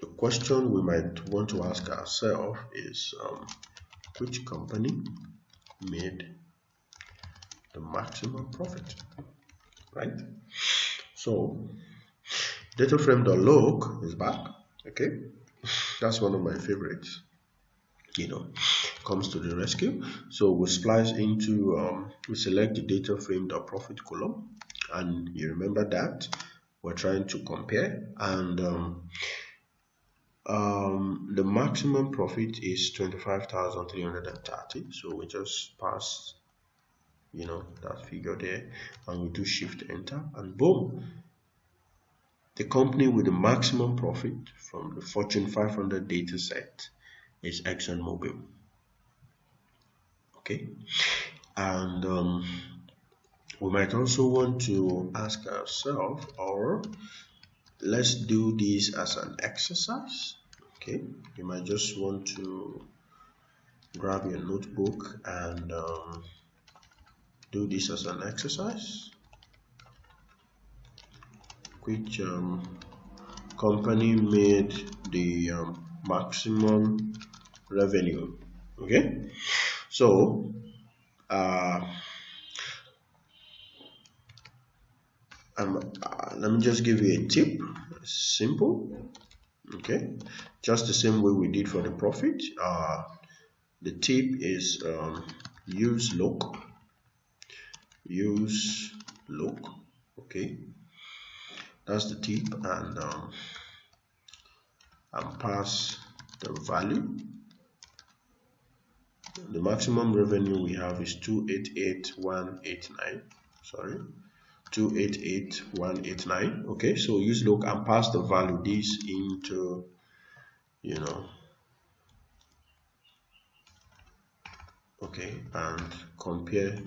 the question we might want to ask ourselves is, which company made the maximum profit, right? So data frame.log is back. Okay, that's one of my favorites, comes to the rescue. So we splice into we select the data frame.profit column, and you remember that we're trying to compare, and the maximum profit is 25,330. So we just pass that figure there, and we do shift enter, and boom, the company with the maximum profit from the Fortune 500 data set is ExxonMobil. Okay, and we might also want to ask ourselves, or let's do this as an exercise. Okay, you might just want to grab your notebook and do this as an exercise. Which company made the maximum revenue? Okay, so let me just give you a tip. Simple. Okay, just the same way we did for the profit. The tip is use look. Okay, that's the tip, and pass the value. The maximum revenue we have is 288,189. Sorry, 288,189. Okay, so use look and pass the value this into okay, and compare.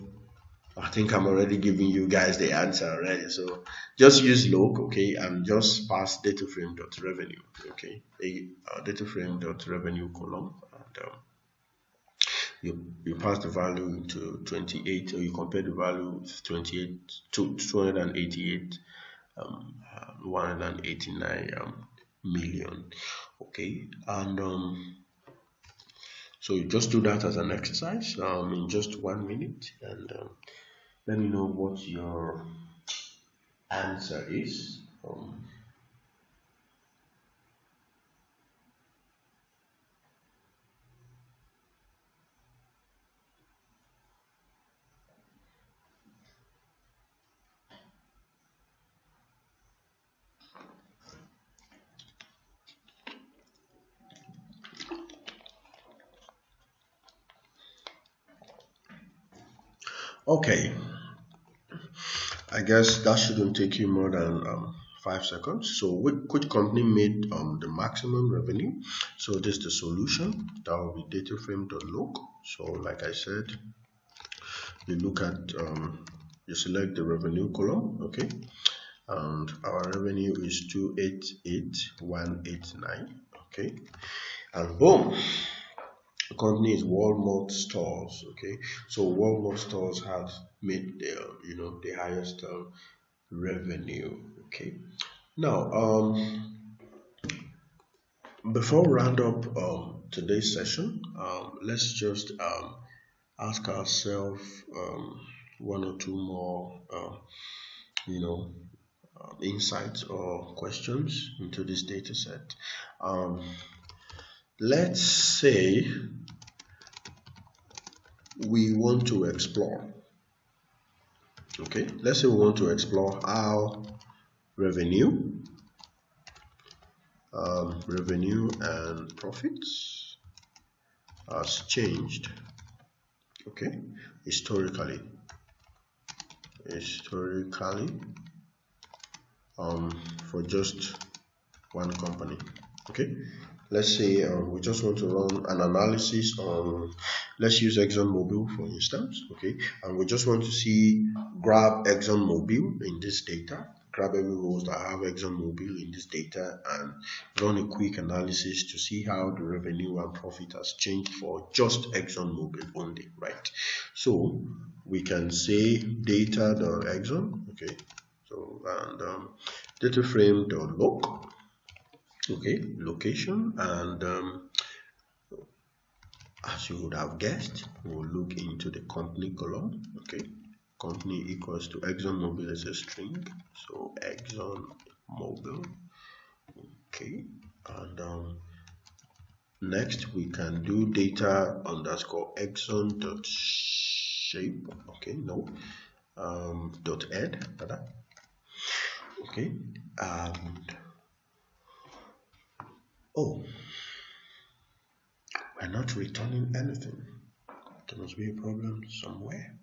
I think I'm already giving you guys the answer already, so just use log, okay, and just pass data frame.revenue, okay, data frame.revenue column, and you pass the value into 28, or you compare the value 28 to 288 189 million. Okay, and so you just do that as an exercise in just 1 minute, and let me know what your answer is. Okay, I guess that shouldn't take you more than 5 seconds. So which company made the maximum revenue? So this is the solution. That will be dataframe.log. So like I said, you look at you select the revenue column, okay, and our revenue is 288,189. okay, and boom, the company is Walmart stores. Okay, so Walmart stores have made the highest revenue. Okay, now before we round up today's session, let's just ask ourselves one or two more insights or questions into this data set. Let's say we want to explore. Okay, let's say we want to explore how revenue and profits has changed, okay, historically for just one company. Okay, let's say we just want to run an analysis on, let's use ExxonMobil for instance. Okay, and we just want to see, grab ExxonMobil in this data, grab every rows that have ExxonMobil in this data, and run a quick analysis to see how the revenue and profit has changed for just ExxonMobil only, right? So we can say data.exxon. Okay, so and data frame.loc. Okay, location, and as you would have guessed, we'll look into the company column. Okay, company equals to ExxonMobil is a string, so ExxonMobil. Okay, and next we can do data underscore exxon dot shape. Okay, no, dot ed rather. Okay, and oh, we're not returning anything. There must be a problem somewhere.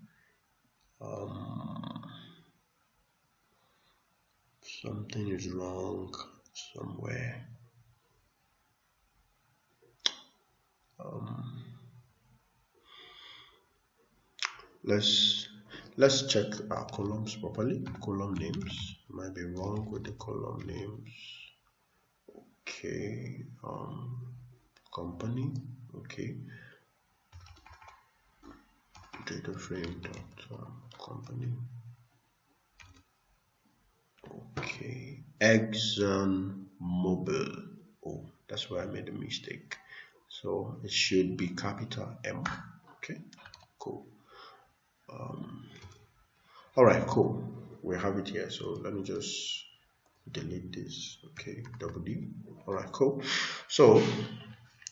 Something is wrong somewhere. Let's check our columns properly. Column names might be wrong with the column names. Okay, company. Okay, data frame dot company. Okay, ExxonMobil. Oh, that's where I made a mistake. So it should be capital M. Okay, cool. All right, cool. We have it here. So let me just delete this. Okay, double D. All right, cool. So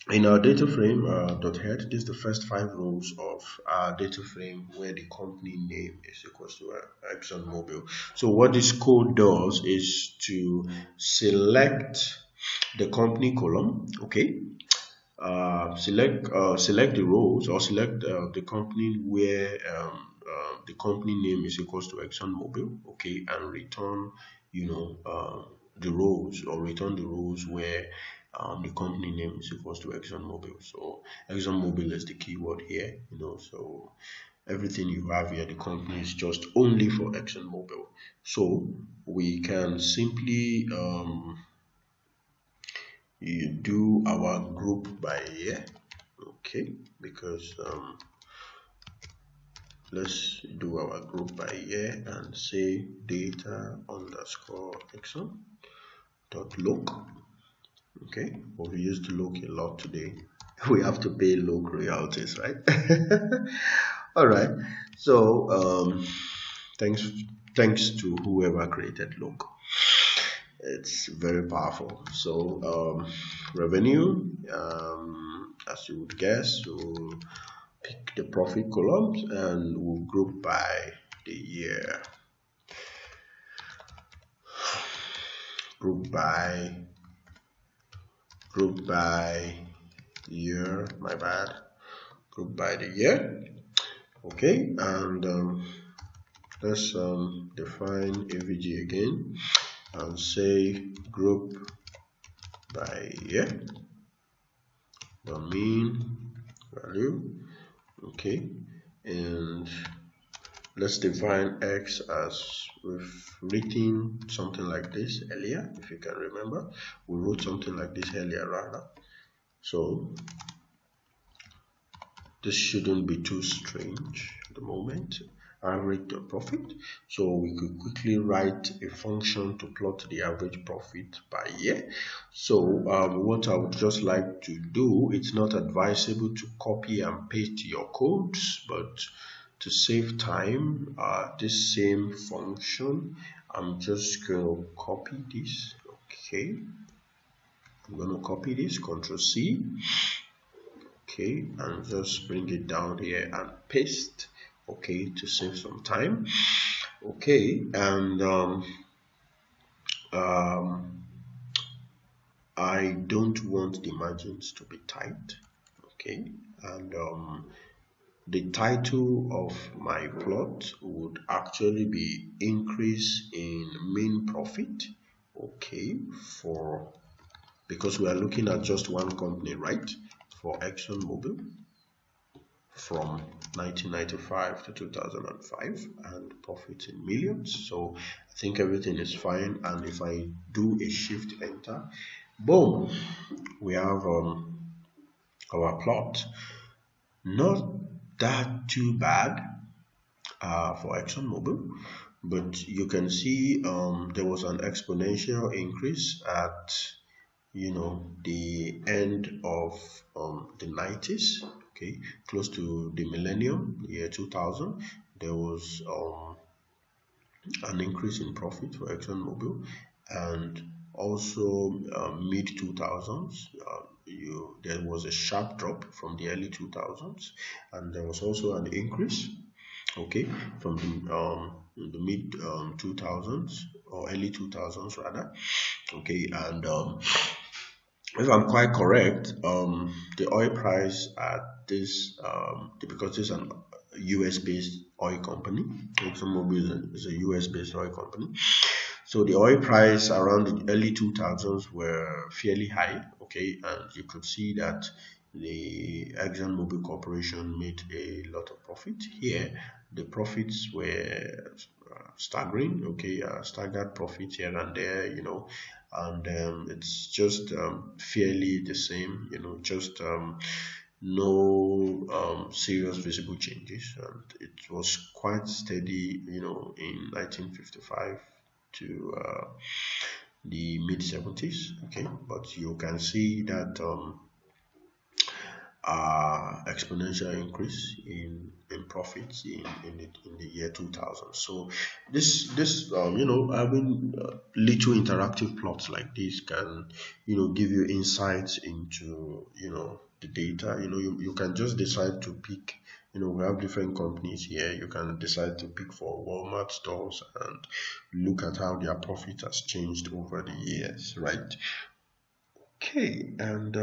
in our data frame dot head, this is the first 5 rows of our data frame where the company name is equals to ExxonMobil. So what this code does is to select the company column. Okay, select the rows, or select the company where the company name is equals to ExxonMobil. Okay, and return, the rows, or return the rows where the company name is equals to ExxonMobil. So ExxonMobil is the keyword here, so everything you have here, the company is just only for ExxonMobil. So we can simply you do our group by year. Okay, because let's do our group by year and say data underscore exxon dot loc. Okay, well, we used loc a lot today. We have to pay loc royalties, right? All right, so thanks to whoever created loc. It's very powerful. So revenue, as you would guess, we'll pick the profit columns and we'll group by the year. Group by year, my bad. Group by the year. Okay, and let's define AVG again and say group by year, the mean value. Okay, and let's define X as we've written something like this earlier. If you can remember, we wrote something like this earlier rather. So this shouldn't be too strange at the moment. Average the profit, so we could quickly write a function to plot the average profit by year. So what I would just like to do, it's not advisable to copy and paste your codes, but to save time, this same function, I'm just going to copy this. Okay, I'm going to copy this, Ctrl C. Okay, and just bring it down here and paste. Okay, to save some time. Okay, and I don't want the margins to be tight. Okay, and the title of my plot would actually be increase in mean profit. Okay, for because we are looking at just one company, right? For ExxonMobil from 1995 to 2005 and profit in millions. So I think everything is fine. And if I do a shift enter, boom, we have our plot. Not that too bad for ExxonMobil, but you can see there was an exponential increase at the end of the 90s, okay, close to the millennium, year 2000. There was an increase in profit for ExxonMobil, and also mid 2000s there was a sharp drop from the early 2000s, and there was also an increase, okay, from the mid 2000s or early 2000s rather, okay. And if I'm quite correct, the oil price at this because it's an US based oil company, ExxonMobil is a US based oil company, so the oil price around the early 2000s were fairly high, okay, and you could see that the ExxonMobil Corporation made a lot of profit here. The profits were staggering, okay, staggered profits here and there, and it's just fairly the same, just no serious visible changes, and it was quite steady, in 1955 to the mid 70s, okay. But you can see that exponential increase in profits in the year 2000. So this having little interactive plots like this can give you insights into the data. You can just decide to pick. We have different companies here. You can decide to pick for Walmart stores and look at how their profit has changed over the years, right? Okay, and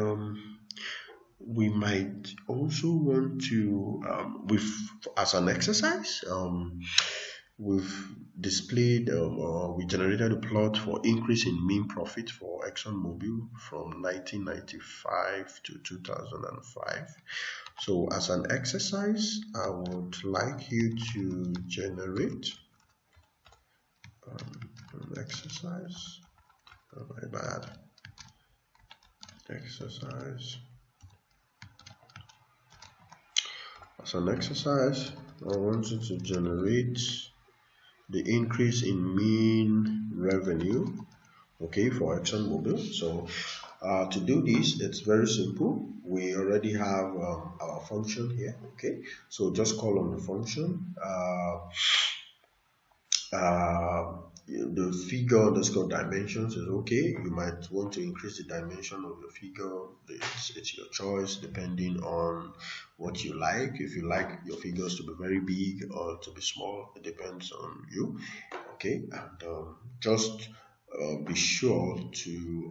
we might also want to, as an exercise, we've displayed or we generated a plot for increase in mean profit for ExxonMobil from 1995 to 2005. So as an exercise, I would like you to generate an exercise. Oh, my bad. Exercise. As an exercise, I want you to generate the increase in mean revenue, okay, for ExxonMobil. So to do this, it's very simple. We already have our function here, okay. So just call on the function. The figure underscore dimensions is okay. You might want to increase the dimension of your figure. It's your choice depending on what you like. If you like your figures to be very big or to be small, it depends on you, okay. And just be sure to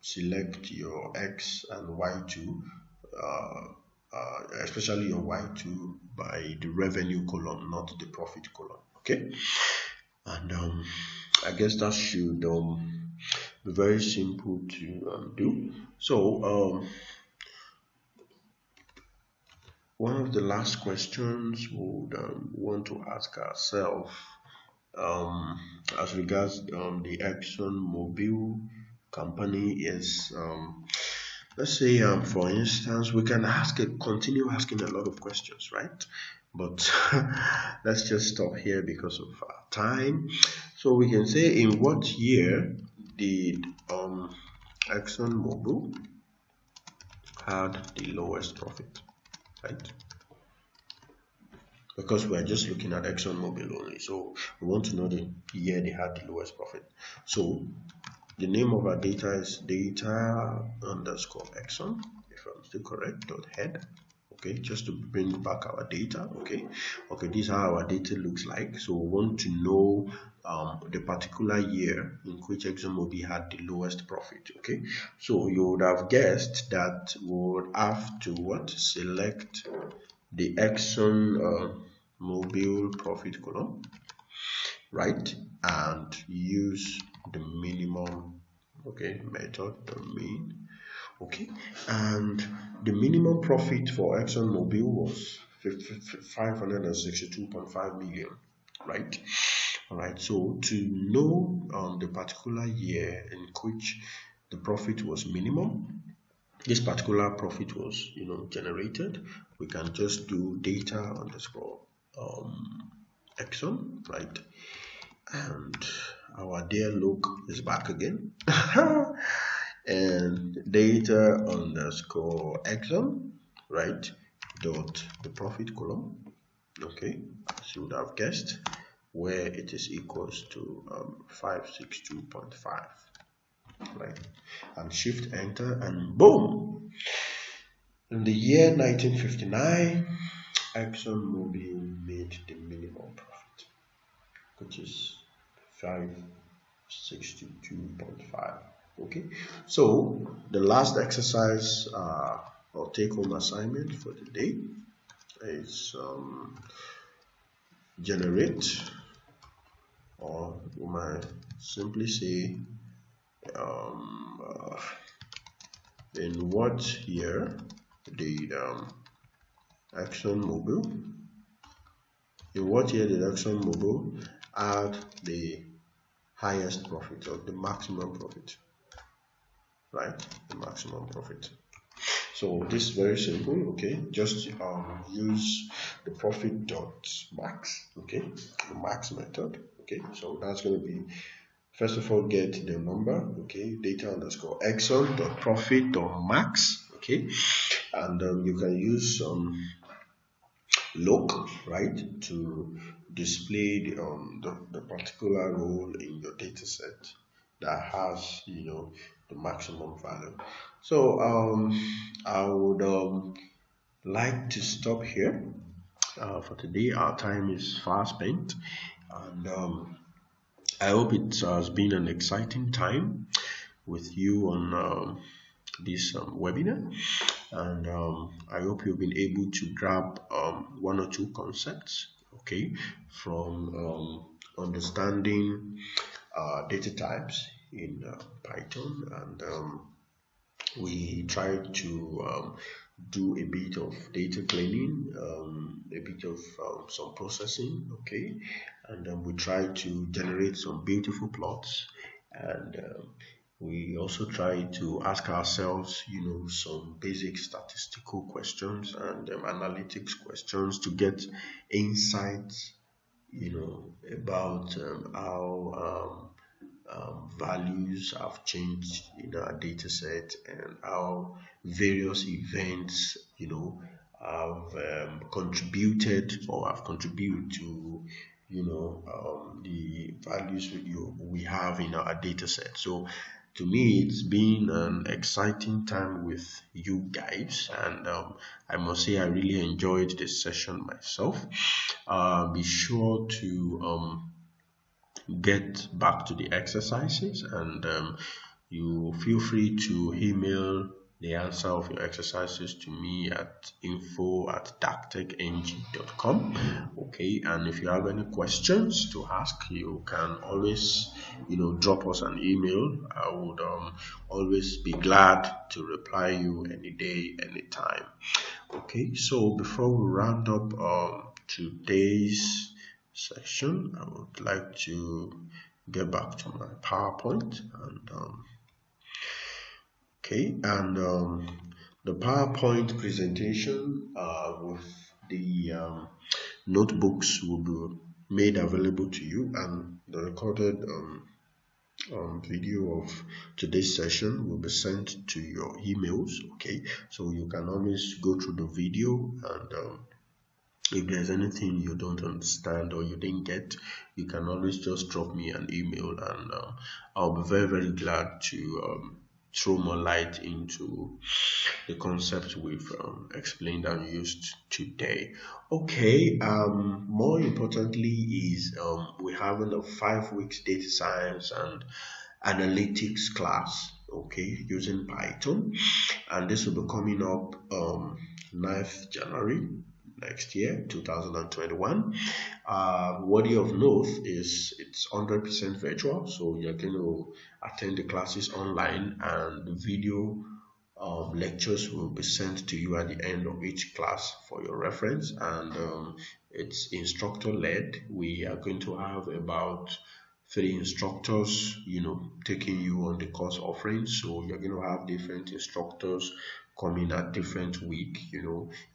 select your X and Y2, especially your Y2 by the revenue column, not the profit column, okay. And I guess that should be very simple to do. So one of the last questions we would want to ask ourselves as regards the ExxonMobil company is, let's say for instance, we can continue asking a lot of questions, right? But let's just stop here because of our time. So we can say, in what year did ExxonMobil had the lowest profit, right? Because we are just looking at ExxonMobil only, so we want to know the year they had the lowest profit. So the name of our data is data underscore Exxon, if I'm still correct, .head. Okay, just to bring back our data. Okay, this is how our data looks like. So we want to know the particular year in which ExxonMobil had the lowest profit. Okay, so you would have guessed that we would have to select the ExxonMobil profit column, right, and use the minimum Okay, method domain. Okay, and the minimum profit for ExxonMobil was 562.5 million, right? All right, so to know the particular year in which the profit was minimum, this particular profit was, generated, we can just do data underscore Exxon, right? And our dear look is back again. And data underscore Exxon, right? Dot the profit column. Okay, as you would have guessed, where it is equals to 562.5, right? And shift enter, and boom, in the year 1959 ExxonMobil made the minimum profit, which is 562.5. Okay, so the last exercise or take-home assignment for the day is generate, or you might simply say in what year did ExxonMobil had the highest profit, or the maximum profit, right? The maximum profit. So this is very simple. Okay, just use the profit dot max. Okay, the max method. Okay, so that's going to be, first of all, get the number. Okay, data underscore Exxon dot profit dot max. Okay, and you can use look, right, to display the particular role in your data set that has, the maximum value. So I would like to stop here for today. Our time is fast spent, and I hope it has been an exciting time with you on this webinar, and I hope you've been able to grab one or two concepts, okay, from understanding data types in Python, and we tried to do a bit of data cleaning, a bit of some processing, okay, and then we tried to generate some beautiful plots, and we also try to ask ourselves, some basic statistical questions and analytics questions to get insights, about how values have changed in our data set, and how various events, have contributed to, the values we have in our data set. So to me, it's been an exciting time with you guys, and I must say I really enjoyed this session myself. Be sure to get back to the exercises, and you feel free to email the answer of your exercises to me at info@dactechng.com. Okay, and if you have any questions to ask, you can always, drop us an email. I would always be glad to reply you any day, anytime. Okay, so before we round up today's section, I would like to get back to my PowerPoint, and the PowerPoint presentation with the notebooks will be made available to you, and the recorded video of today's session will be sent to your emails. Okay, so you can always go through the video, and if there's anything you don't understand or you didn't get, you can always just drop me an email, and I'll be very, very glad to throw more light into the concept we've explained and used today. Okay, more importantly is we're having a 5 weeks data science and analytics class, okay, using Python, and this will be coming up 9th January. next year, 2021. Worthy of note is it's 100% virtual, so you're going to attend the classes online, and the video lectures will be sent to you at the end of each class for your reference. And it's instructor led. We are going to have about 3 instructors, taking you on the course offerings. So you're going to have different instructors coming at different week,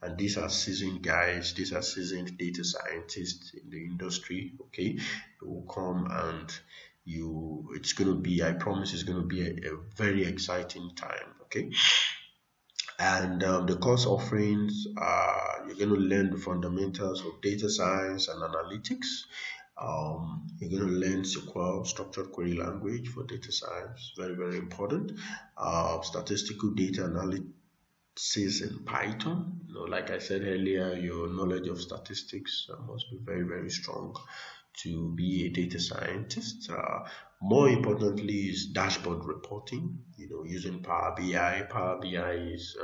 and these are seasoned guys, these are seasoned data scientists in the industry. Okay, they will come, and it's going to be, I promise, it's going to be a very exciting time. Okay, and the course offerings, you're going to learn the fundamentals of data science and analytics. You're going to learn SQL, structured query language for data science, very, very important. Statistical data analysis in Python. Like I said earlier, your knowledge of statistics must be very, very strong to be a data scientist. More importantly is dashboard reporting, using Power BI. Power BI is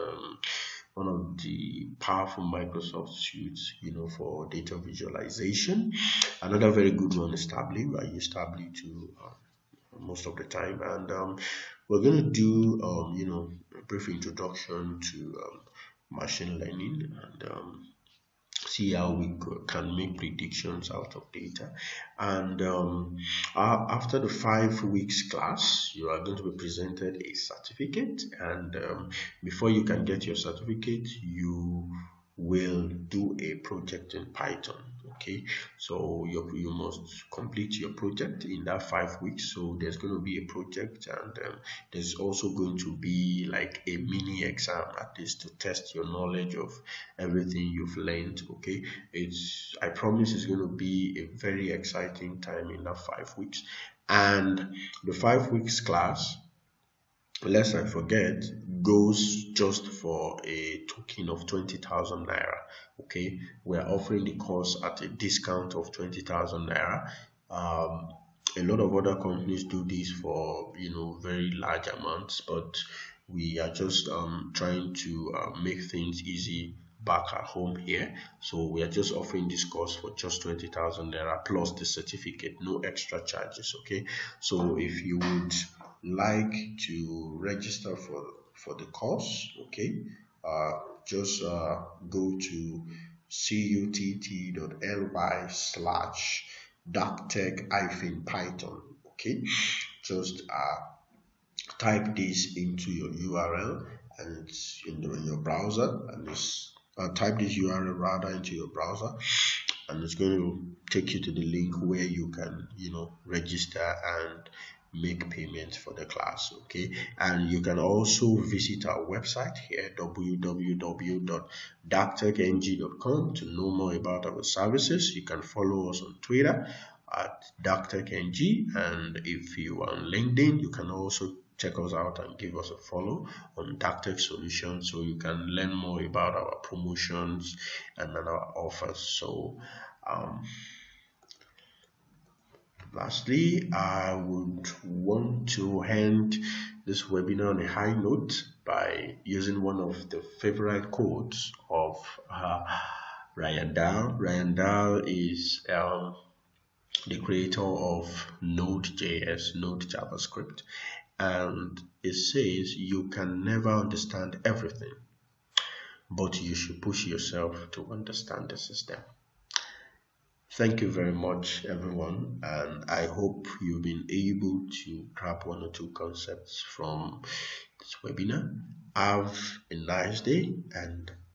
one of the powerful Microsoft suites, for data visualization. Another very good one is Tableau. I use Tableau too most of the time, and we're going to do, a brief introduction to machine learning, and see how we can make predictions out of data. And after the 5 weeks class, you are going to be presented a certificate, and before you can get your certificate, you will do a project in Python. Okay, so you must complete your project in that 5 weeks. So there's going to be a project, and there's also going to be like a mini exam at least to test your knowledge of everything you've learned. Okay, I promise it's going to be a very exciting time in that 5 weeks. And the 5 weeks class, lest I forget, goes just for a token of 20,000 naira. Okay, we're offering the course at a discount of 20,000 naira. A lot of other companies do this for very large amounts, but we are just trying to make things easy back at home here. So we are just offering this course for just 20,000 naira plus the certificate, no extra charges. Okay, so if you would like to register for the course, okay, just go to cutt.ly/DACTECH-Python. Okay, just type this into your URL and in your browser, and type this URL rather into your browser, and it's going to take you to the link where you can register and make payments for the class. Okay, and you can also visit our website here, www.dactechng.com, to know more about our services. You can follow us on Twitter at DACTECHNG, and if you are on LinkedIn, you can also check us out and give us a follow on DACTECH Solutions, so you can learn more about our promotions and our offers. So lastly, I would want to end this webinar on a high note by using one of the favorite quotes of Ryan Dahl. Ryan Dahl is the creator of Node.js, Node JavaScript, and it says, "You can never understand everything, but you should push yourself to understand the system." Thank you very much, everyone, and I hope you've been able to grab 1 or 2 concepts from this webinar. Have a nice day, and